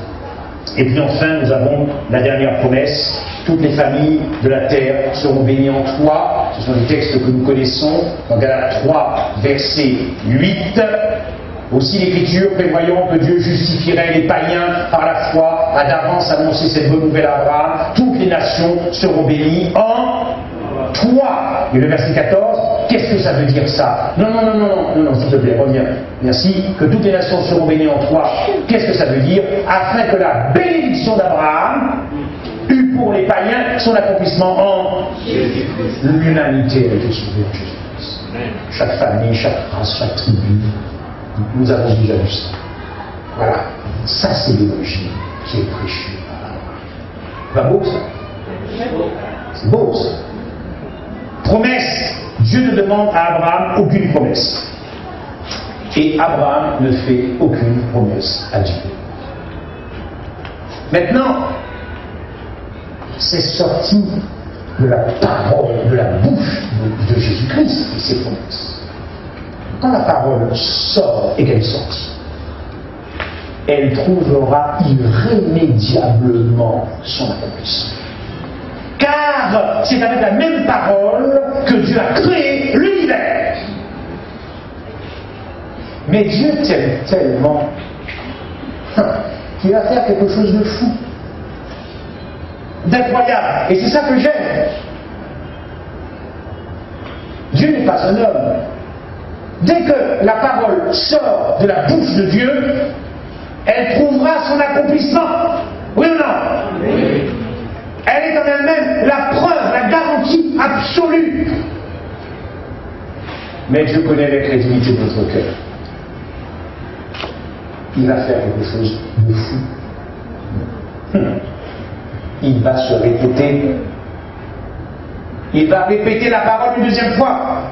Et puis enfin, nous avons la dernière promesse. Toutes les familles de la terre seront bénies en toi. Ce sont des textes que nous connaissons. Dans Galates 3, verset 8. Aussi l'Écriture, prévoyant que Dieu justifierait les païens par la foi, a d'avance annoncé cette bonne nouvelle à Abraham. Toutes les nations seront bénies en toi. Et le verset 14, qu'est-ce que ça veut dire ça? Non, s'il te plaît, reviens. Merci. Que toutes les nations seront bénies en toi. Qu'est-ce que ça veut dire? Afin que la bénédiction d'Abraham eût pour les païens son accomplissement en l'humanité a été sauvée en Jésus-Christ. Chaque famille, chaque race, chaque tribu. Nous avons déjà vu ça. Voilà. Ça, c'est l'évangile qui est prêché. Pas beau, ça? C'est beau, ça. Promesse. Dieu ne demande à Abraham aucune promesse. Et Abraham ne fait aucune promesse à Dieu. Maintenant, c'est sorti de la parole, de la bouche de Jésus-Christ, ces promesses. Quand la parole sort et qu'elle sortit, elle trouvera irrémédiablement son accomplissement. Car c'est avec la même parole que Dieu a créé l'univers. Mais Dieu t'aime tellement qu'il va faire quelque chose de fou, d'incroyable. Et c'est ça que j'aime. Dieu n'est pas un homme. Dès que la parole sort de la bouche de Dieu, elle trouvera son accomplissement. Oui ou non? Oui. Elle est en elle-même la preuve, la garantie absolue. Mais Dieu connaît l'incrédulité de notre cœur. Il va faire quelque chose de fou. Il va se répéter. Il va répéter la parole une deuxième fois.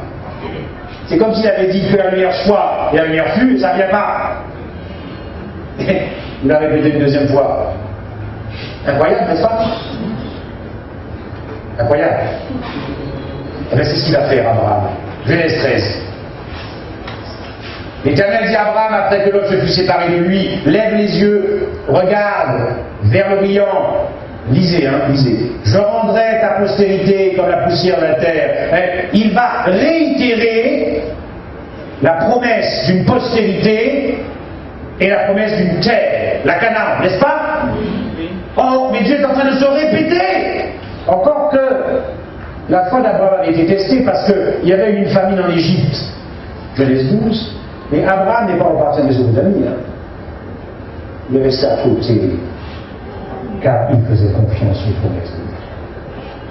C'est comme s'il avait dit que la lumière soit et la lumière fut, et ça ne vient pas. Il l'a répété une deuxième fois. Incroyable, n'est-ce pas? Incroyable. Et bien c'est ce qu'il va faire, Abraham. Genèse 13. L'Éternel dit à Abraham, après que Lot se fut séparé de lui, lève les yeux, regarde vers l'Orient. Lisez, lisez. Je rendrai ta postérité comme la poussière de la terre. Il va réitérer la promesse d'une postérité et la promesse d'une terre, la Canaan, n'est-ce pas? Oh, mais Dieu est en train de se répéter. Encore que la foi d'Abraham avait été testée parce qu'il y avait une famine en Égypte. Genèse 12. Mais Abraham n'est pas reparti en Mésopotamie. Il est resté à côté, car il faisait confiance aux promesses de Dieu.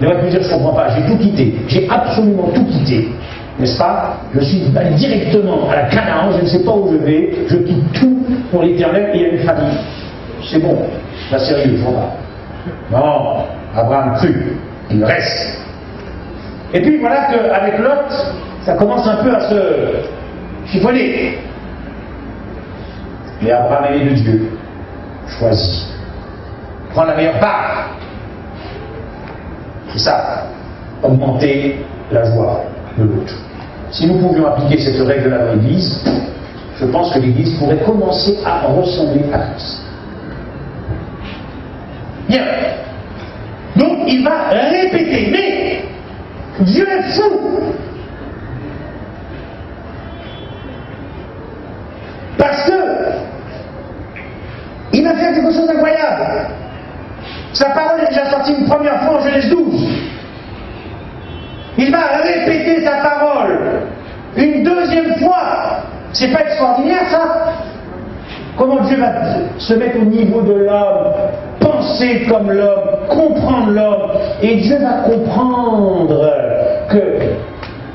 Il aurait pu dire, je ne comprends pas, j'ai tout quitté, j'ai absolument tout quitté, n'est-ce pas? Je suis allé directement à la Canaan, je ne sais pas où je vais, je quitte tout pour l'Éternel et il y a une famille. C'est bon, pas sérieux, il faut pas. Non, Abraham crut, il reste. Et puis voilà qu'avec Lot, ça commence un peu à se chiffonner. Mais Abraham aimé de Dieu, choisit. Prendre la meilleure part. C'est ça, augmenter la joie de l'autre. Si nous pouvions appliquer cette règle-là dans l'Église, je pense que l'Église pourrait commencer à ressembler à Christ. Bien. Donc il va répéter, mais Dieu est fou. Parce que il va faire quelque chose d'incroyable. Sa parole est déjà sortie une première fois en Genèse 12. Il va répéter sa parole une deuxième fois. C'est pas extraordinaire ça? Comment Dieu va se mettre au niveau de l'homme, penser comme l'homme, comprendre l'homme, et Dieu va comprendre que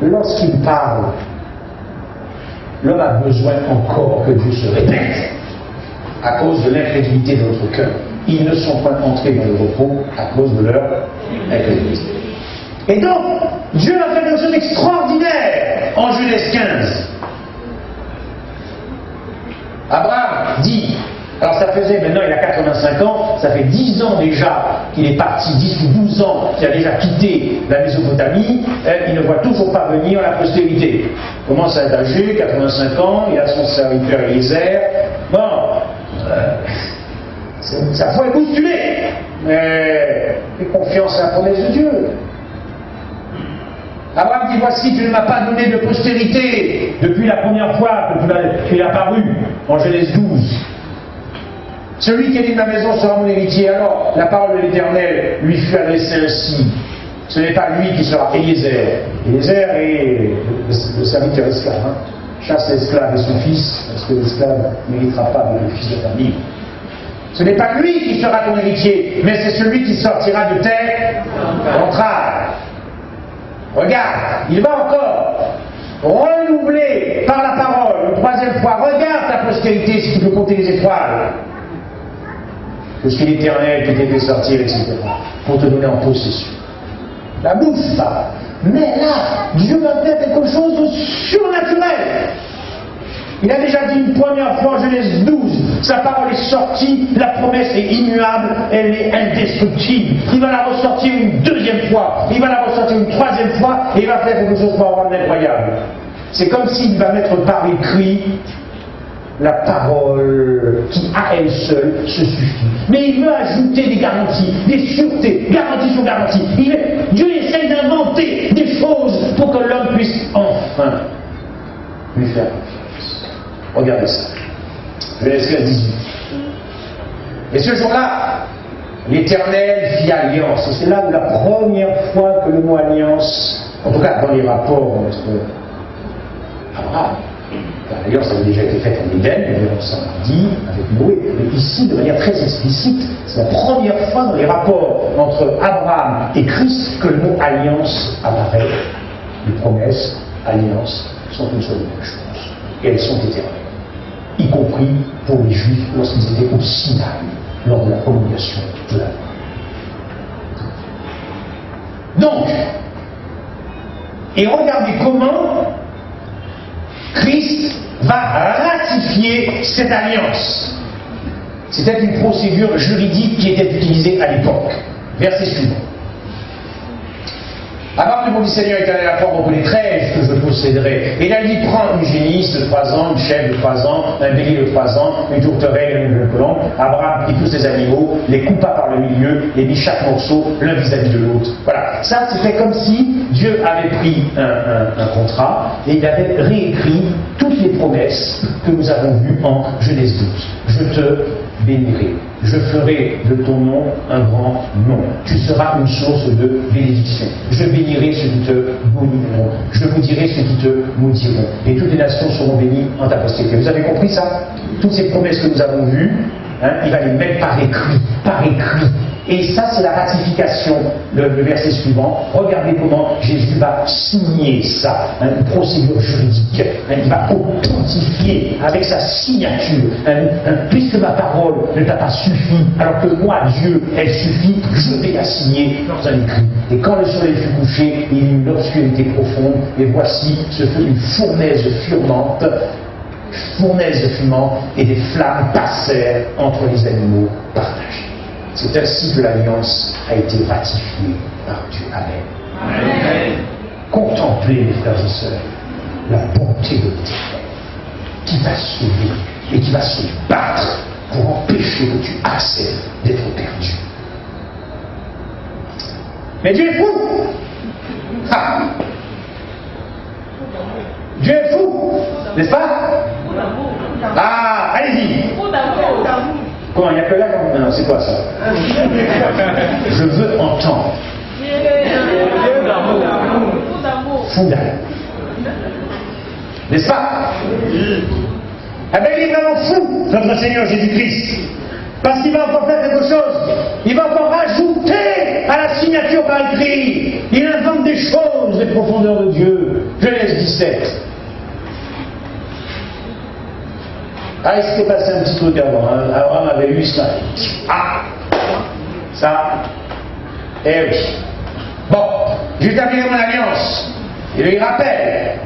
lorsqu'il parle, l'homme a besoin encore que Dieu se répète à cause de l'incrédulité de notre cœur. Ils ne sont pas entrés dans le repos à cause de leur incrédulité. Et donc, Dieu a fait quelque chose d'extraordinaire en Genèse 15. Abraham dit, alors ça faisait, maintenant il a 85 ans, ça fait 10 ans déjà qu'il est parti, 10 ou 12 ans qu'il a déjà quitté la Mésopotamie, il ne voit toujours pas venir la postérité. Il commence à être âgé, 85 ans, il a son serviteur Eliezer. Bon, sa foi est bousculée, mais il fait confiance à la promesse de Dieu. Abraham dit, voici, tu ne m'as pas donné de postérité depuis la première fois que tu es apparu en Genèse 12. Celui qui est dit de ma maison sera mon héritier. Alors, la parole de l'Éternel lui fut adressée ainsi. Ce n'est pas lui qui sera Eliezer. Eliezer est le serviteur esclave. Chasse l'esclave et son fils, parce que l'esclave ne méritera pas de le fils de famille. Ce n'est pas lui qui sera ton héritier, mais c'est celui qui sortira de tes entrailles. Regarde, il va encore renouveler par la parole, une troisième fois, regarde ta postérité si tu peux compter les étoiles. Je suis l'Éternel qui t'ai fait sortir, etc. Pour te donner en possession. La bouche parle. Mais là, Dieu va faire quelque chose de surnaturel. Il a déjà dit une première fois en Genèse 12, sa parole est sortie, la promesse est immuable, elle est indestructible. Il va la ressortir une deuxième fois, il va la ressortir une troisième fois, et il va faire quelque chose d'incroyable. C'est comme s'il va mettre par écrit la parole qui à elle seule se suffit. Mais il veut ajouter des garanties, des sûretés, garantie sur garantie. Dieu essaye d'inventer des choses pour que l'homme puisse enfin lui faire confiance. Regardez ça. Genèse 18. Et ce jour-là, l'Éternel fit alliance. Et c'est là où la première fois que le mot alliance, en tout cas dans les rapports entre Abraham, l'alliance avait déjà été faite en Éden, on s'en a dit avec Noé, mais ici, de manière très explicite, c'est la première fois dans les rapports entre Abraham et Christ que le mot alliance apparaît. Les promesses, alliances, sont une seule même chose. Et elles sont éternelles. Y compris pour les Juifs lorsqu'ils étaient au Sinaï, lors de la promulgation de la loi. Donc, et regardez comment Christ va ratifier cette alliance. C'était une procédure juridique qui était utilisée à l'époque. Verset suivant. Abraham répondit, Seigneur éternel, la forme les 13 que je posséderai. Et il a dit, prends une génisse de 3 ans, une chèvre de 3 ans, un bélier de 3 ans, une tourterelle et une colombe. Abraham prit tous ces animaux, les coupa par le milieu et mit chaque morceau l'un vis-à-vis de l'autre. Voilà. Ça, c'était comme si Dieu avait pris un contrat et il avait réécrit toutes les promesses que nous avons vues en Genèse 12. Je te bénirai. Je ferai de ton nom un grand nom. Tu seras une source de bénédiction. Je bénirai ceux qui te béniront. Je maudirai ceux qui te maudiront. Et toutes les nations seront bénies en ta postérité. Vous avez compris ça? Toutes ces promesses que nous avons vues, il va les mettre par écrit. Par écrit. Et ça, c'est la ratification, le verset suivant. Regardez comment Jésus va signer ça, une procédure juridique. Il va authentifier avec sa signature. Puisque ma parole ne t'a pas suffi, alors que moi, Dieu, elle suffit, je vais la signer dans un écrit. Et quand le soleil fut couché, il y eut une obscurité profonde, et voici, ce fut une fournaise fumante, et des flammes passèrent entre les animaux partagés. C'est ainsi que l'alliance a été ratifiée par Dieu. Amen. Amen. Contemplez, mes frères et sœurs, la bonté de l'Éternel qui va sauver et qui va se battre pour empêcher que tu acceptes d'être perdu. Mais Dieu est fou! Ah. Dieu est fou! N'est-ce pas? Ah, allez-y! Comment, il n'y a que là? Non, c'est quoi ça? Je veux entendre. Fou d'amour. N'est-ce pas? Eh bien, il est vraiment fou, notre Seigneur Jésus-Christ. Parce qu'il va encore faire quelque chose. Il va encore rajouter à la signature par écrit. Il invente des choses des profondeurs de Dieu. Genèse 17. Ah, il s'était passé un petit truc avant. Abraham avait eu ça. Ah, ça. Eh oui. Bon, j'établirai mon alliance. Il lui rappelle.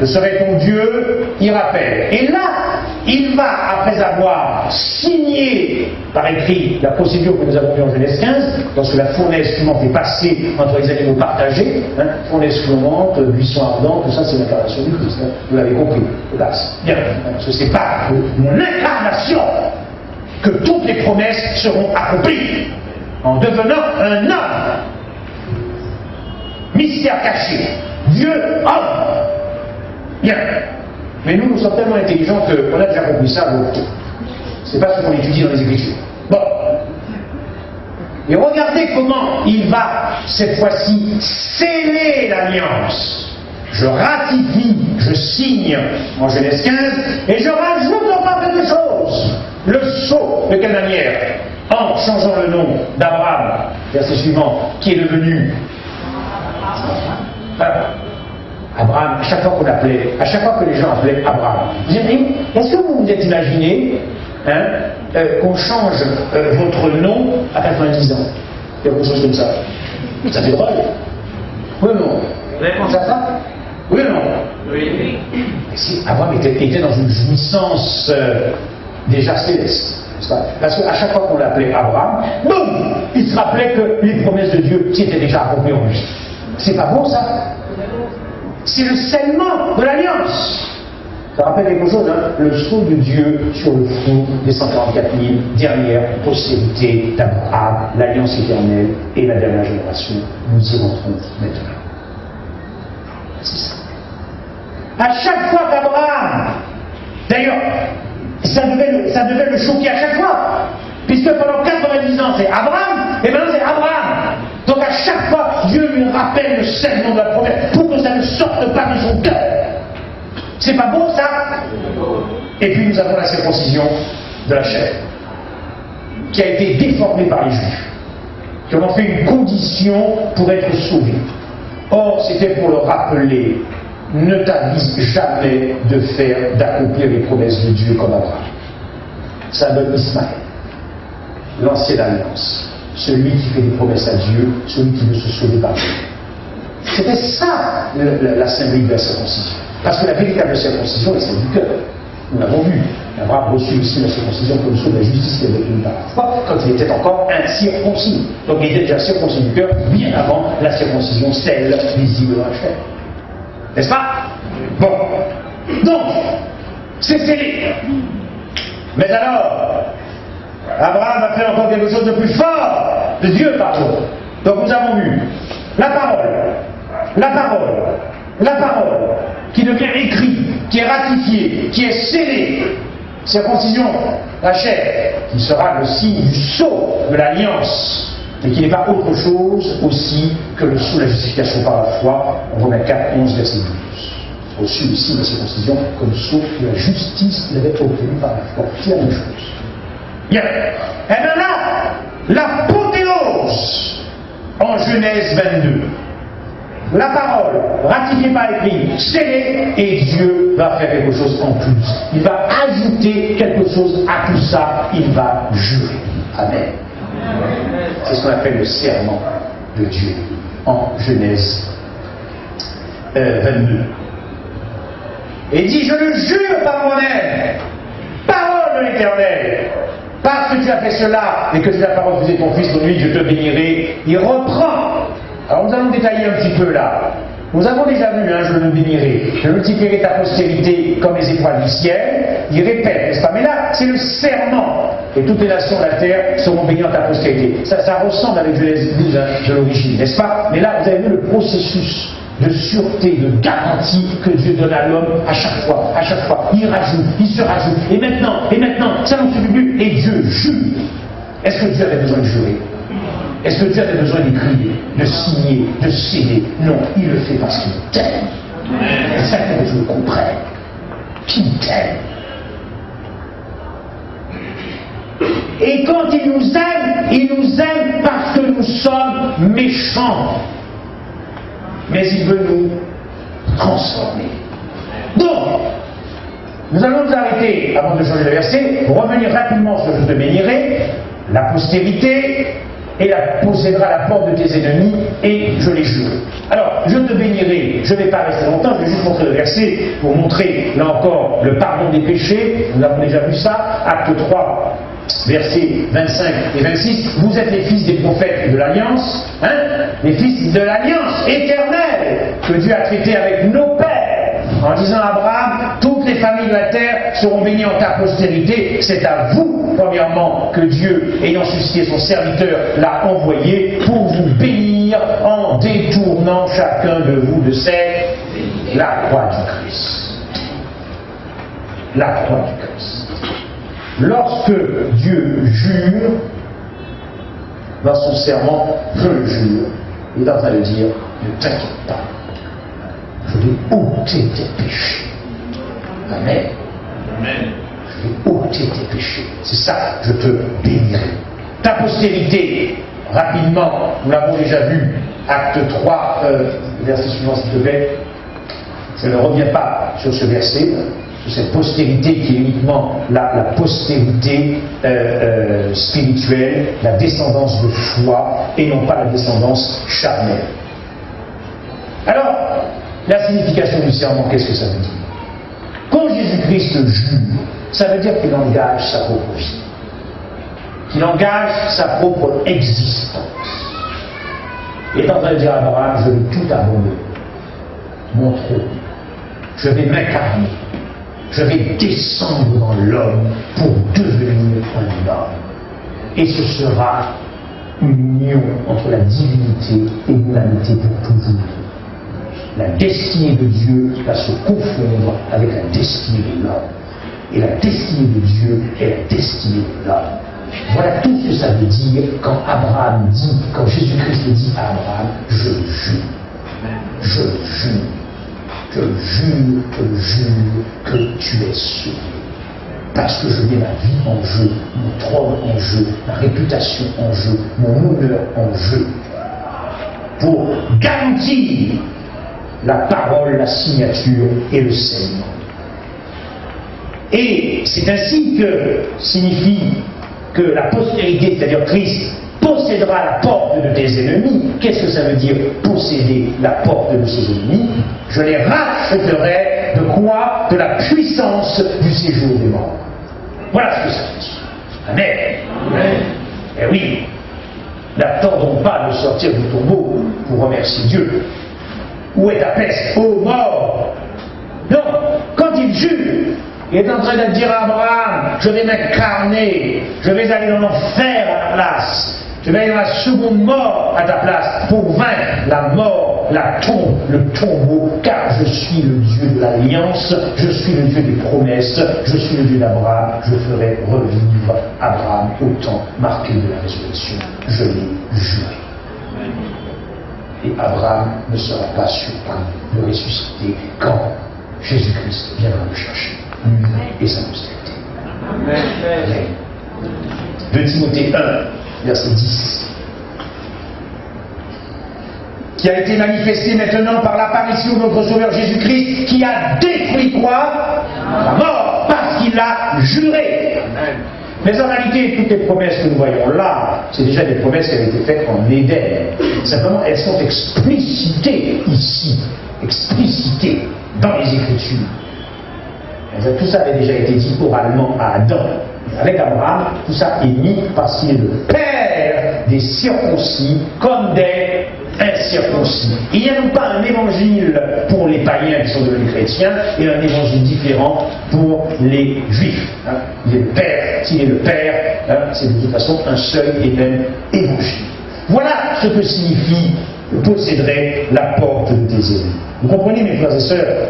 Je serai ton Dieu, il rappelle. Et là, il va, après avoir signé par écrit la procédure que nous avons vue en Genèse 15, lorsque la fournaise fumante est passée entre les animaux partagés, fournaise fumante, buisson ardent, tout ça c'est l'incarnation du Christ. Vous l'avez compris, hélas. Bien, parce que c'est pas mon incarnation que toutes les promesses seront accomplies en devenant un homme. Mystère caché. Dieu homme. Bien. Mais nous sommes tellement intelligents qu'on a déjà compris ça. C'est pas ce qu'on étudie dans les Écritures. Bon. Et regardez comment il va, cette fois-ci, sceller l'alliance. Je ratifie, je signe en Genèse 15, et je rajoute encore quelque chose. Le sceau de Cananière, en changeant le nom d'Abraham, verset suivant, qui est devenu Abraham, à chaque fois que les gens appelaient Abraham. Est-ce que vous vous êtes imaginé qu'on change votre nom à 90 ans? Quelque chose comme ça. Ça fait drôle. Oui ou non? Ça? Oui ou non? Oui. Si Abraham était dans une jouissance déjà céleste. Parce qu'à chaque fois qu'on l'appelait Abraham, boum, il se rappelait que les promesses de Dieu s'étaient déjà accomplies en lui. C'est pas bon ça? C'est le scellement de l'alliance. Ça rappelle quelque chose, le sceau de Dieu sur le front des 144 000 dernières postérités d'Abraham, l'alliance éternelle et la dernière génération. Nous y rentrons maintenant. C'est ça. À chaque fois qu'Abraham, d'ailleurs, ça devait le choquer à chaque fois, puisque pendant 90 ans c'est Abraham, et maintenant c'est Abraham. Donc à chaque fois, Dieu lui rappelle le serment de la promesse pour que ça ne sorte pas de son cœur. C'est pas beau ça? Et puis nous avons la circoncision de la chair, qui a été déformée par les Juifs, qui en ont fait une condition pour être sauvés. Or, c'était pour leur rappeler, ne t'avise jamais d'accomplir les promesses de Dieu comme Abraham. Ça donne Ismaël, l'ancienne alliance. Celui qui fait des promesses à Dieu, celui qui veut se sauver par Dieu. C'était ça la symbolique de la circoncision. Parce que la véritable circoncision est celle du cœur. Nous l'avons vu. Abraham reçut aussi la circoncision comme sceau de la justice qu'il avait obtenue par la foi, quand il était encore incirconcis. Donc il était déjà circoncis du cœur bien avant la circoncision, celle visible dans la chair. N'est-ce pas? Bon. Donc, c'est scellé. Mais alors, Abraham a fait encore quelque chose de plus fort, de Dieu, pardon. Donc nous avons vu la parole, qui devient écrite, qui est ratifiée, qui est scellée. Circoncision, la chair, qui sera le signe du sceau de l'alliance, mais qui n'est pas autre chose aussi que le sceau de la justification par la foi, en Romains 4, 11, verset 12. Reçu le signe de la circoncision comme sceau de la justice qu'il avait obtenue par la foi. C'est la même chose. Bien. Et bien là, l'apothéose en Genèse 22. La parole, ratifiée par écrit, scellée, et Dieu va faire quelque chose en plus. Il va ajouter quelque chose à tout ça, il va jurer. Amen. C'est ce qu'on appelle le serment de Dieu en Genèse 22. Et il dit, je le jure par moi-même, parole de l'Éternel, parce que tu as fait cela et que tu n'as pas refusé ton fils, ton nuit, je te bénirai. Il reprend. Alors nous allons détailler un petit peu là. Nous avons déjà vu, je le bénirai, je multiplierai ta postérité comme les étoiles du ciel. Il répète, n'est-ce pas? Mais là, c'est le serment. Et toutes les nations de la terre seront bénies en ta postérité. Ça ressemble avec Genèse 12 de l'origine, n'est-ce pas? Mais là, vous avez vu le processus de sûreté, de garantie que Dieu donne à l'homme à chaque fois. Il rajoute, il se rajoute. Et maintenant, ça nous fait du but. Et Dieu jure. Est-ce que Dieu avait besoin de jurer? Est-ce que Dieu avait besoin d'écrire, de signer, de sceller? Non, il le fait parce qu'il t'aime. Et ça, il faut que je le comprenne. Qu'il t'aime. Et quand il nous aime parce que nous sommes méchants. Mais il veut nous transformer. Donc, nous allons nous arrêter, avant de changer de verset, pour revenir rapidement sur je te bénirai, la postérité, et la possédera la porte de tes ennemis, et je les jure. Alors, je te bénirai, je ne vais pas rester longtemps, je vais juste montrer le verset, pour montrer, là encore, le pardon des péchés, nous avons déjà vu ça, acte 3, versets 25 et 26, vous êtes les fils des prophètes de l'Alliance, les fils de l'Alliance éternelle que Dieu a traité avec nos pères, en disant à Abraham, toutes les familles de la terre seront bénies en ta postérité. C'est à vous, premièrement, que Dieu, ayant suscité son serviteur, l'a envoyé pour vous bénir en détournant chacun de vous de la croix du Christ. La croix du Christ. Lorsque Dieu jure, dans son serment, je le jure, il est en train de dire, ne t'inquiète pas, je vais ôter tes péchés. Amen. Je vais ôter tes péchés. C'est ça, je te bénirai. Ta postérité, rapidement, nous l'avons déjà vu, acte 3, verset suivant s'il te plaît. Je ne reviens pas sur ce verset, sur cette postérité qui est uniquement la postérité spirituelle, la descendance de foi, et non pas la descendance charnelle. Alors, la signification du serment, qu'est-ce que ça veut dire? Quand Jésus-Christ jure, ça veut dire qu'il engage sa propre vie, qu'il engage sa propre existence. Il est en train de dire à Abraham, je vais tout abandonner, mon trône, je vais m'incarner, je vais descendre dans l'homme pour devenir un homme. Et ce sera une union entre la divinité et l'humanité pour toujours. La destinée de Dieu va se confondre avec la destinée de l'homme. Et la destinée de Dieu est la destinée de l'homme. Voilà tout ce que ça veut dire quand Abraham dit, quand Jésus-Christ dit à Abraham, je jure, je jure, je jure, je jure que tu es sauvé. Parce que je mets ma vie en jeu, mon trône en jeu, ma réputation en jeu, mon honneur en jeu, pour garantir la parole, la signature et le serment. Et c'est ainsi que signifie que la postérité, c'est-à-dire Christ, possédera la porte de tes ennemis. Qu'est-ce que ça veut dire posséder la porte de ses ennemis? Je les racheterai sert de quoi? De la puissance du séjour des morts. Voilà ce que ça veut dire. Amen. Amen. Eh oui, n'attendons pas de sortir du tombeau pour remercier Dieu. Où est ta peste, ô mort? Non, quand il jure, il est en train de dire à Abraham, je vais m'incarner, je vais aller dans l'enfer à ta place. Je vais aller dans la seconde mort à ta place pour vaincre la mort, la tombe, le tombeau, car je suis le Dieu de l'alliance, je suis le Dieu des promesses, je suis le Dieu d'Abraham, je ferai revivre Abraham au temps marqué de la résurrection. Je l'ai juré. Et Abraham ne sera pas surpris de ressusciter quand Jésus-Christ viendra le chercher, lui et sa postérité. Amen. 2 Timothée 1, verset 10. Qui a été manifesté maintenant par l'apparition de notre Sauveur Jésus-Christ, qui a détruit quoi? La mort, parce qu'il a juré. Amen. Mais en réalité, toutes les promesses que nous voyons là, c'est déjà des promesses qui avaient été faites en Éden. Simplement, elles sont explicitées ici, explicitées dans les Écritures. Tout ça avait déjà été dit oralement à Adam. Avec Abraham, tout ça est mis parce qu'il est le père des circoncis comme des incirconcis. Il n'y a donc pas un évangile pour les païens qui sont devenus chrétiens et un évangile différent pour les juifs. Il est le père, s'il est le père, c'est de toute façon un seul et même évangile. Voilà ce que signifie posséderait la porte de tes ennemis. Vous comprenez, mes frères et sœurs,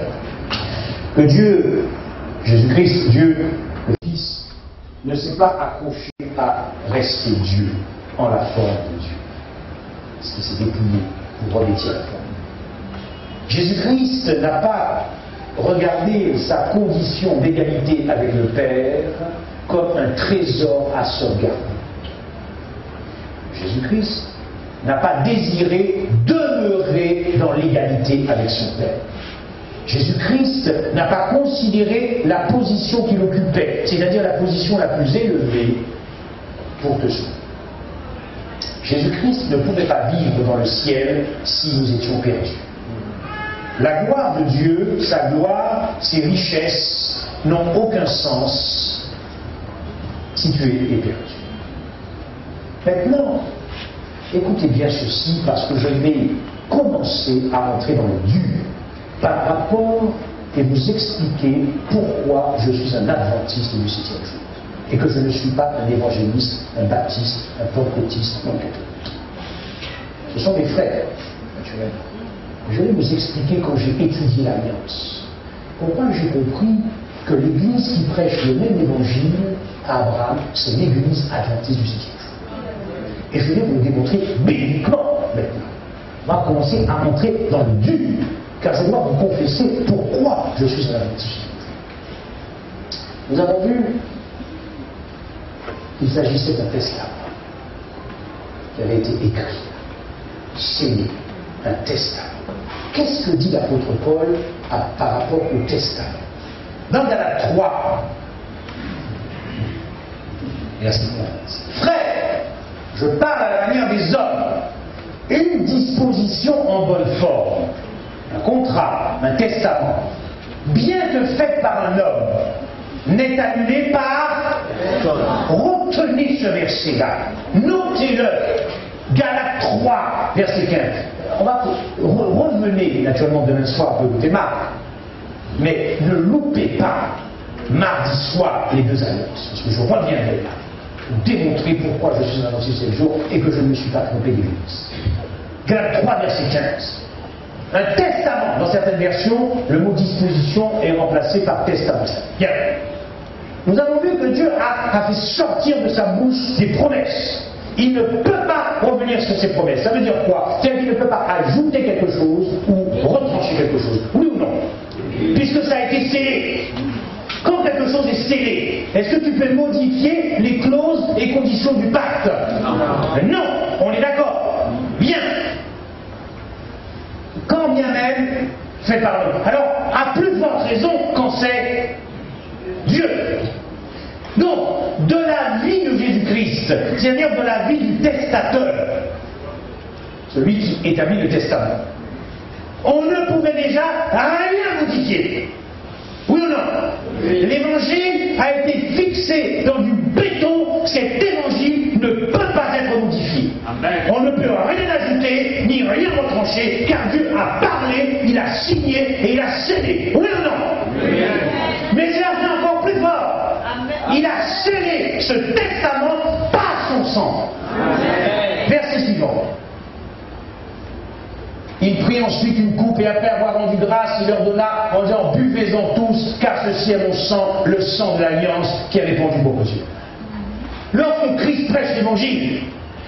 que Dieu, Jésus-Christ, Dieu, le Fils, ne s'est pas accroché à rester Dieu en la forme de Dieu. Parce qu'il s'est déplié pour revêtir la forme. Jésus-Christ n'a pas regardé sa condition d'égalité avec le Père comme un trésor à sauvegarder. Jésus-Christ n'a pas désiré demeurer dans l'égalité avec son Père. Jésus-Christ n'a pas considéré la position qu'il occupait, c'est-à-dire la position la plus élevée pour te sauver. Jésus-Christ ne pouvait pas vivre dans le ciel si nous étions perdus. La gloire de Dieu, sa gloire, ses richesses n'ont aucun sens si tu es perdu. Maintenant, écoutez bien ceci parce que je vais commencer à entrer dans le dur par rapport et vous expliquer pourquoi je suis un adventiste du 7e jour et que je ne suis pas un évangéliste, un baptiste, un pentecôtiste ou un catholique. Ce sont mes frères, naturellement. Je vais vous expliquer quand j'ai étudié l'Alliance. Pourquoi j'ai compris que l'Église qui prêche le même évangile à Abraham, c'est l'Église adventiste du 7e jour. Et je vais vous le démontrer bibliquement maintenant. On va commencer à entrer dans le dur, car je dois vous confesser pourquoi je suis un adventiste. Nous avons vu qu'il s'agissait d'un testament qui avait été écrit, signé, un testament. Qu'est-ce que dit l'apôtre Paul par rapport au testament? Dans Galates 3, verset 15. Frère, je parle à la manière des hommes, une disposition en bonne forme, un contrat, un testament, bien que fait par un homme, n'est annulé par... Retenez ce verset-là, notez-le, Galates 3, verset 15. On va revenir naturellement demain soir pour écouter Marc, mais ne loupez pas mardi soir les 2 annonces, parce que je reviendrai là pour démontrer pourquoi je suis annoncé 7 jours et que je ne me suis pas trompé d'église. Galates 3, verset 15. Un testament, dans certaines versions, le mot disposition est remplacé par testament. Bien. Nous avons vu que Dieu a fait sortir de sa bouche des promesses. Il ne peut pas revenir sur ses promesses. Ça veut dire quoi? C'est-à-dire qu'il ne peut pas ajouter quelque chose ou retrancher quelque chose. Oui ou non? Puisque ça a été scellé. Quand quelque chose est scellé, est-ce que tu peux modifier les clauses et conditions du pacte? Non, on est d'accord. Bien. Quand bien même fait par l'homme. Alors, à plus forte raison quand c'est Dieu. Donc, de la vie de Jésus-Christ, c'est-à-dire de la vie du testateur, celui qui établit le testament, on ne pouvait déjà rien modifier. L'évangile a été fixé dans du béton, cet évangile ne peut pas être modifié. On ne peut rien ajouter, ni rien retrancher, car Dieu a parlé, il a signé et il a scellé. Oui ou non? Mais il a fait encore plus fort. Il a scellé ce testament par son sang. Verset suivant. Il prit ensuite une coupe et après avoir rendu grâce, il leur donna en disant: buvez-en tous, car ceci est mon sang, le sang de l'alliance qui est répandu pour vos yeux. Lorsque Christ prêche l'évangile,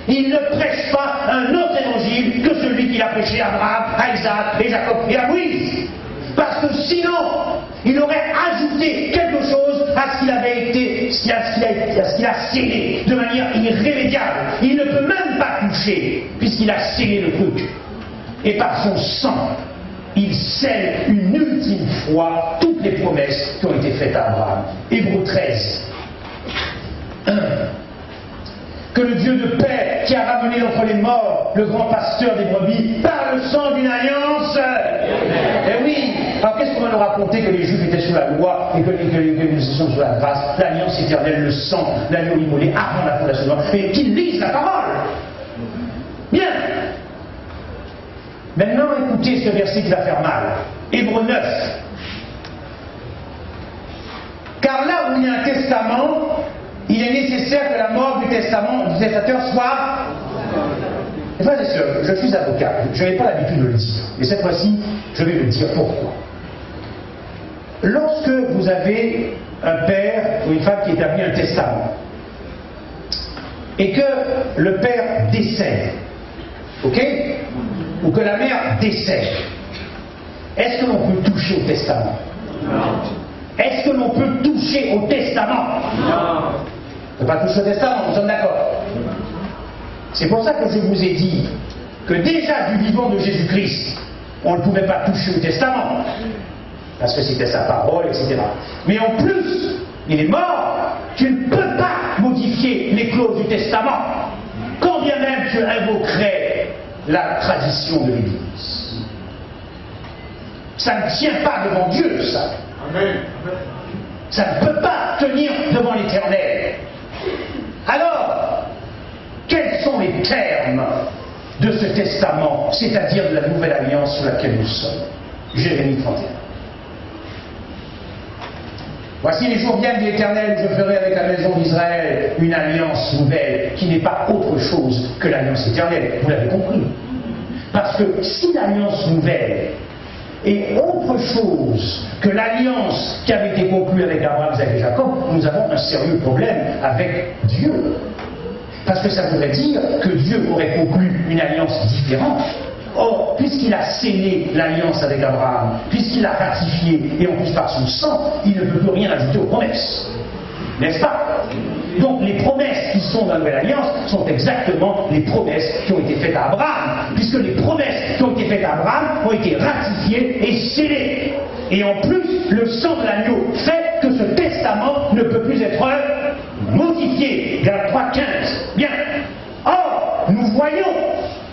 il ne prêche pas un autre évangile que celui qu'il a prêché à Abraham, à Isaac et Jacob et à Moïse. Parce que sinon, il aurait ajouté quelque chose à ce qu'il avait été, à ce qu'il a scellé de manière irrémédiable. Il ne peut même pas toucher, puisqu'il a scellé le truc. Et par son sang, il scelle une ultime fois toutes les promesses qui ont été faites à Abraham. Hébreux 13. 1. Que le Dieu de paix, qui a ramené d'entre les morts le grand pasteur des brebis, par le sang d'une alliance. Eh oui. Alors qu'est-ce qu'on va nous raconter que les Juifs étaient sous la loi et que nous étions sous la grâce? L'alliance éternelle, le sang, l'agneau immolé avant la fondation du monde. Mais qu'ils lisent la parole. Bien. Maintenant, écoutez ce verset qui va faire mal. Hébreux 9. Car là où il y a un testament, il est nécessaire que la mort du testateur soit... Frères et sœurs, je suis avocat, je n'avais pas l'habitude de le dire. Et cette fois-ci, je vais le dire. Pourquoi? Lorsque vous avez un père ou une femme qui établit un testament, et que le père décède, ok? Ou que la mère décède, est-ce que l'on peut toucher au testament? Non. Est-ce que l'on peut toucher au testament? Non. On ne peut pas toucher au testament, nous sommes d'accord. C'est pour ça que je vous ai dit que déjà du vivant de Jésus-Christ, on ne pouvait pas toucher au testament, parce que c'était sa parole, etc. Mais en plus, il est mort, tu ne peux pas modifier les clauses du testament, quand bien même tu invoquerais la tradition de l'Église. Ça ne tient pas devant Dieu, ça. Amen. Ça ne peut pas tenir devant l'Éternel. Alors, quels sont les termes de ce testament, c'est-à-dire de la nouvelle alliance sur laquelle nous sommes? Jérémie 31. Voici les jours viennent de l'Éternel, je ferai avec la maison d'Israël une alliance nouvelle qui n'est pas autre chose que l'alliance éternelle. Vous l'avez compris. Parce que si l'alliance nouvelle est autre chose que l'alliance qui avait été conclue avec Abraham, Isaac et Jacob, nous avons un sérieux problème avec Dieu. Parce que ça voudrait dire que Dieu aurait conclu une alliance différente. Or, puisqu'il a scellé l'alliance avec Abraham, puisqu'il l'a ratifié, et en plus par son sang, il ne peut plus rien ajouter aux promesses. N'est-ce pas? Donc les promesses qui sont dans la nouvelle alliance sont exactement les promesses qui ont été faites à Abraham, puisque les promesses qui ont été faites à Abraham ont été ratifiées et scellées. Et en plus, le sang de l'agneau fait que ce testament ne peut plus être modifié. Galates 3:15. Bien. Or, nous voyons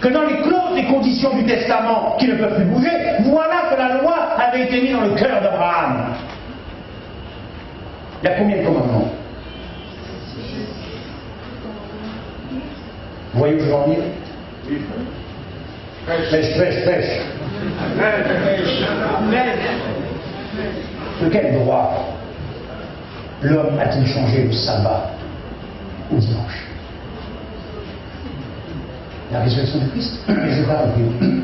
que dans les clauses et conditions du testament qui ne peuvent plus bouger, voilà que la loi avait été mise dans le cœur d'Abraham. Il y a combien de commandements? Vous voyez où je veux en venir? Pêche. De quel droit l'homme a-t-il changé le sabbat au dimanche? La résurrection de Christ, mais je parle de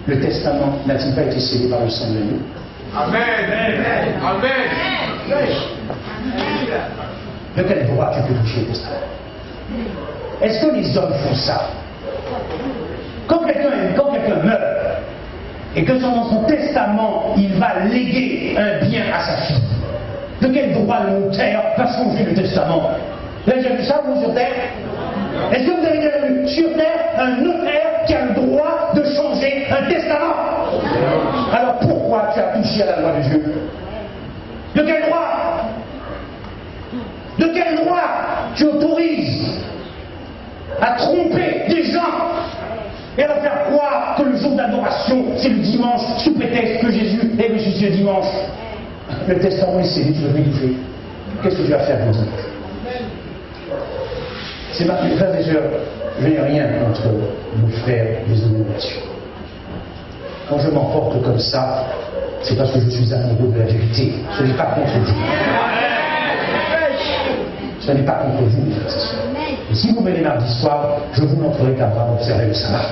le testament n'a-t-il pas été scellé par le sang de l'agneau? Amen. Amen. De quel droit tu peux toucher le testament? Est-ce que les hommes font ça? Quand quelqu'un meurt et que dans son testament il va léguer un bien à sa fille, de quel droit le notaire va changer le testament? Vous avez déjà vu ça, vous, sur Terre? Est-ce que vous avez déjà vu sur Terre un notaire qui a le droit de changer un testament? Alors pourquoi tu as touché à la loi de Dieu? De quel droit? De quel droit tu autorises à tromper des gens et à leur faire croire que le jour d'adoration c'est le dimanche sous prétexte que Jésus est ressuscité dimanche? Le testament est scellé, tu veux m'étouffer. Qu'est-ce que tu vas faire pour ça? C'est ma frères et sœurs, je n'ai rien contre nos frères des dénominations. Quand je m'emporte comme ça, c'est parce que je suis amoureux de la vérité. Ce n'est pas contre vous. Ce n'est pas contre vous, mes frères et sœurs. Et si vous venez mardi soir, je vous montrerai qu'Abraham observait le sabbat.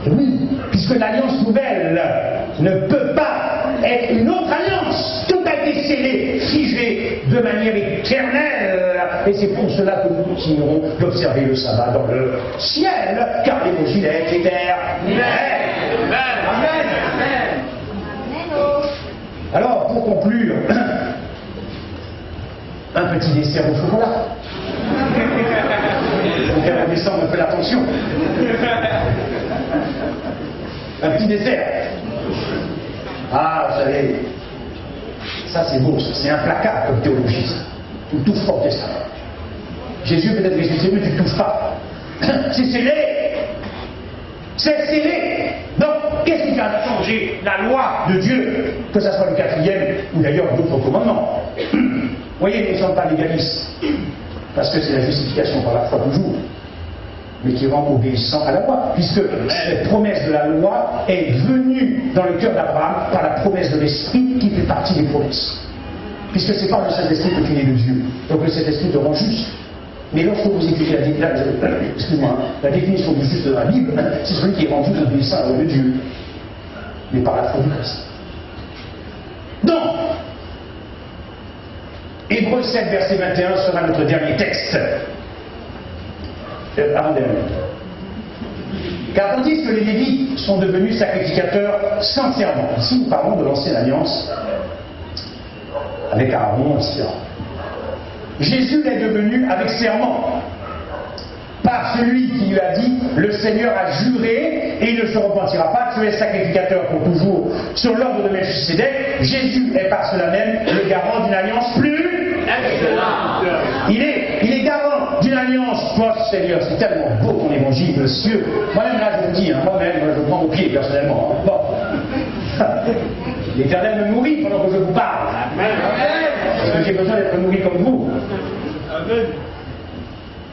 Et oui, puisque l'alliance nouvelle ne peut pas être une autre alliance. Tout a été scellé, figé de manière éternelle. Et c'est pour cela que nous continuerons d'observer le sabbat dans le ciel, car l'évangile est éternel. Amen. Alors, pour conclure, un petit dessert au chocolat. Pour faire descendre un peu la tension. Un petit dessert. Ah, vous savez, ça c'est beau, c'est implacable comme théologie, ça. Tu ne touches pas au testament. Jésus peut-être ressuscité, mais tu ne touches pas. C'est scellé. C'est scellé. Donc, qu'est-ce qui va changer la loi de Dieu, que ce soit le 4e ou d'ailleurs d'autres commandements? Vous voyez, nous ne sommes pas légalistes, parce que c'est la justification par la foi toujours, mais qui rend obéissant à la loi, puisque cette promesse de la loi est venue dans le cœur d'Abraham par la promesse de l'Esprit qui fait partie des promesses. Puisque c'est par le Saint-Esprit que tu es de Dieu, donc le Saint-Esprit te rend juste. Mais lorsque vous écoutez la définition du juste dans la Bible, c'est celui qui est rendu obéissant à la loi de Dieu, mais par la foi du Christ. Donc, Hébreux 7, verset 21 sera notre dernier texte. Avant-dernier. Car tandis que les Lévites sont devenus sacrificateurs sans serment, ici nous parlons de l'ancienne alliance avec Aaron, etc. Jésus est devenu avec serment par celui qui lui a dit: le Seigneur a juré et il ne se repentira pas, tu es sacrificateur pour toujours sur l'ordre de Melchisédek. Jésus est par cela même le garant d'une alliance plus excellente. Il est garant d'une alliance post-Seigneur. C'est tellement beau ton évangile, monsieur. Moi-même là je vous dis, moi-même je prends au pied personnellement. Bon. L'Éternel me nourrit pendant que je vous parle. Parce que j'ai besoin d'être nourri comme vous.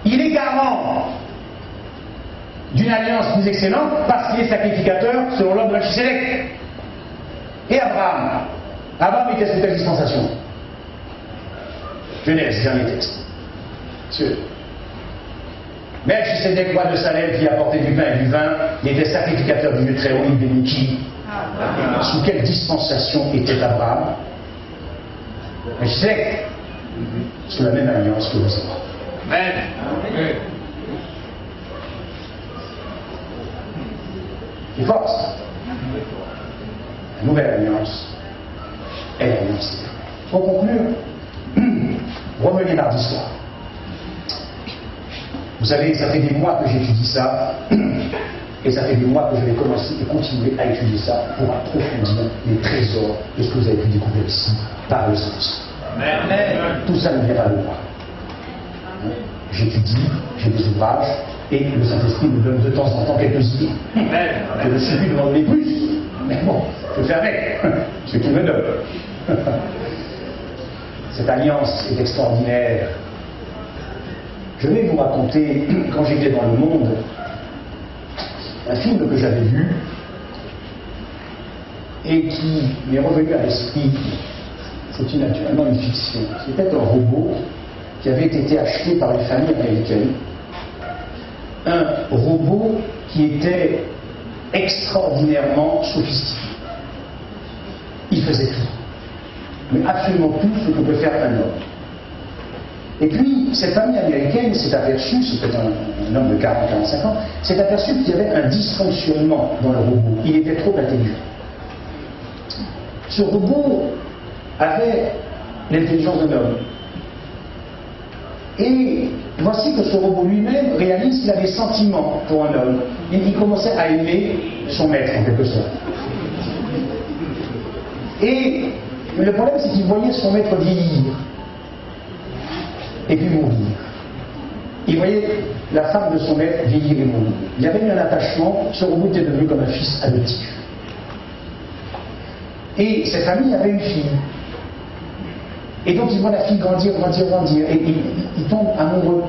Il est garant d'une alliance plus excellente parce qu'il est sacrificateur selon l'ordre de Melchisédek. Et Abraham était sous quelle dispensation? Genèse, dernier texte. Monsieur. Melchisédek, roi de Salem, qui apportait du pain et du vin, il était sacrificateur du Dieu très haut, il bénit qui? Sous quelle dispensation était Abraham? Melchisédek, sous la même alliance que vous et moi. Amen. Et force. La nouvelle alliance est l'alliance. Pour conclure, revenez mardi soir. Vous savez, ça fait des mois que j'étudie ça, et ça fait des mois que je vais commencer et continuer à étudier ça pour approfondir les trésors de ce que vous avez pu découvrir ici par le sens. Tout ça ne vient pas de moi. J'étudie, j'ai des ouvrages, et le Saint-Esprit me donne de temps en temps quelques idées. Je me suis vu demander plus, mais bon, je fais avec ce qu'il me donne. Cette alliance est extraordinaire. Je vais vous raconter, quand j'étais dans le monde, un film que j'avais vu et qui m'est revenu à l'esprit. C'est naturellement une fiction. C'était un robot qui avait été acheté par une famille américaine. Un robot qui était extraordinairement sophistiqué. Il faisait tout. Mais absolument tout ce que peut faire un homme. Et puis, cette famille américaine s'est aperçue, c'était un homme de 40-45 ans, s'est aperçue qu'il y avait un dysfonctionnement dans le robot. Il était trop intelligent. Ce robot avait l'intelligence d'un homme. Et voici que ce robot lui-même réalise qu'il a des sentiments pour un homme. Il commençait à aimer son maître, en quelque sorte. Et le problème, c'est qu'il voyait son maître vieillir. Et puis mourir. Il voyait la femme de son maître vieillir et mourir. Il y avait eu un attachement, ce robot était devenu comme un fils adoptif. Et cette famille avait une fille. Et donc il voit la fille grandir, et il tombe amoureux.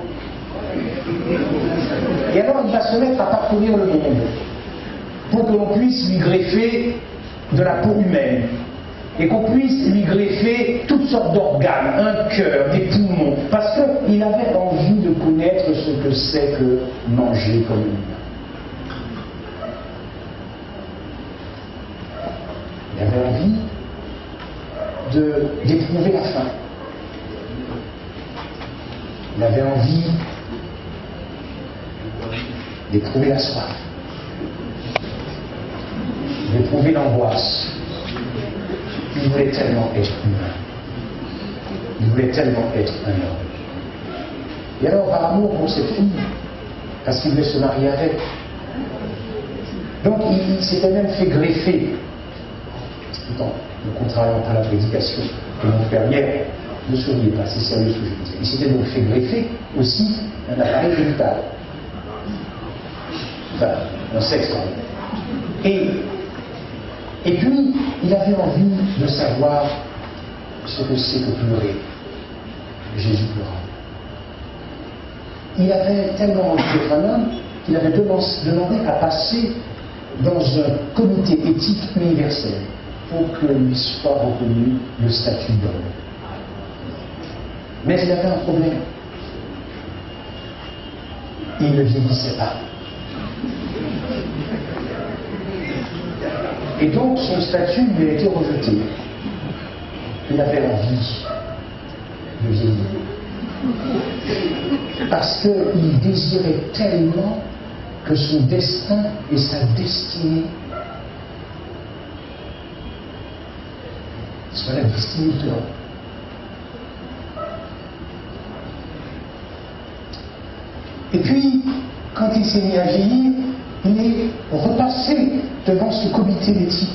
Et alors il va se mettre à parcourir le monde pour que l'on puisse lui greffer de la peau humaine et qu'on puisse lui greffer toutes sortes d'organes, un cœur, des poumons, parce qu'il avait envie de connaître ce que c'est que manger comme humain. Il avait envie d'éprouver la faim. Il avait envie d'éprouver la soif, d'éprouver l'angoisse. Il voulait tellement être humain. Il voulait tellement être un homme. Et alors, par amour pour cette fille, parce qu'il voulait se marier avec, donc il s'était même fait greffer, en contrariant à la prédication de mon frère hier, ne souriez pas, c'est sérieux ce que je disais. Il s'était donc fait greffer aussi un appareil génital. Enfin, un sexe quand même. Et puis, il avait envie de savoir ce que c'est que pleurer. Jésus pleura. Il avait tellement envie d'être un homme qu'il avait demandé à passer dans un comité éthique universel pour que lui soit reconnu le statut d'homme. Mais il avait un problème. Il ne vieillissait pas. Et donc son statut lui a été rejeté. Il avait envie de vieillir. Parce qu'il désirait tellement que son destin et sa destinée soient la destinée de l'homme. Et puis, quand il s'est mis à vieillir, il est repassé devant ce comité d'éthique.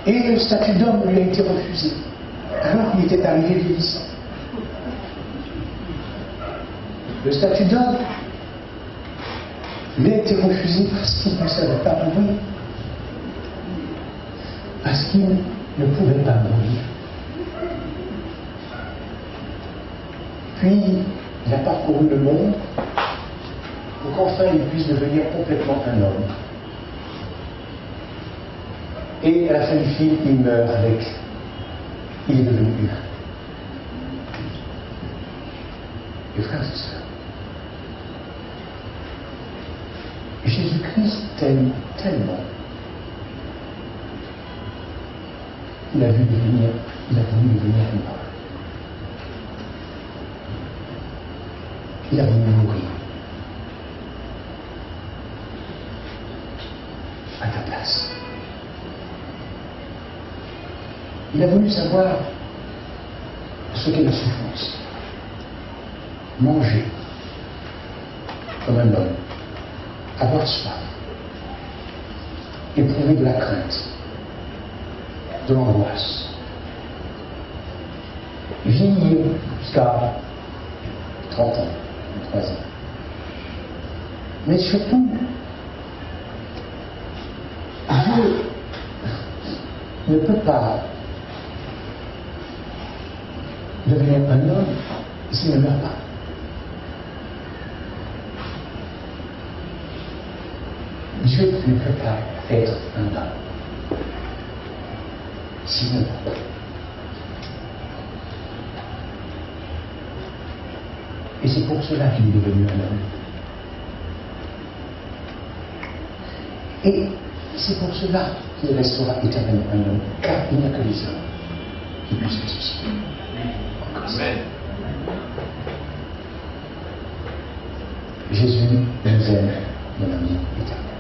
Et le statut d'homme lui a été refusé, alors qu'il était arrivé vieillissant. Le statut d'homme lui a été refusé parce qu'il ne savait pas mourir, parce qu'il ne pouvait pas mourir. Puis, il a parcouru le monde pour qu'enfin il puisse devenir complètement un homme. Et à la fin du film, il meurt avec. Il est devenu humain. Et frères et sœurs, Jésus-Christ t'aime tellement qu'il a voulu devenir un homme. Il a voulu mourir à ta place. Il a voulu savoir ce qu'est la souffrance. Manger comme un homme, avoir soif, éprouver de la crainte, de l'angoisse, vieillir jusqu'à 30 ans. 3 ans. Mais surtout, Dieu ne peut pas devenir un homme s'il ne meurt pas. Dieu ne peut pas être un homme s'il ne meurt pas. Et c'est pour cela qu'il est devenu un homme. Et c'est pour cela qu'il restera éternellement un homme, car il n'y a que les hommes qui puissent ressusciter. Amen. Jésus nous aime de l'amour éternel.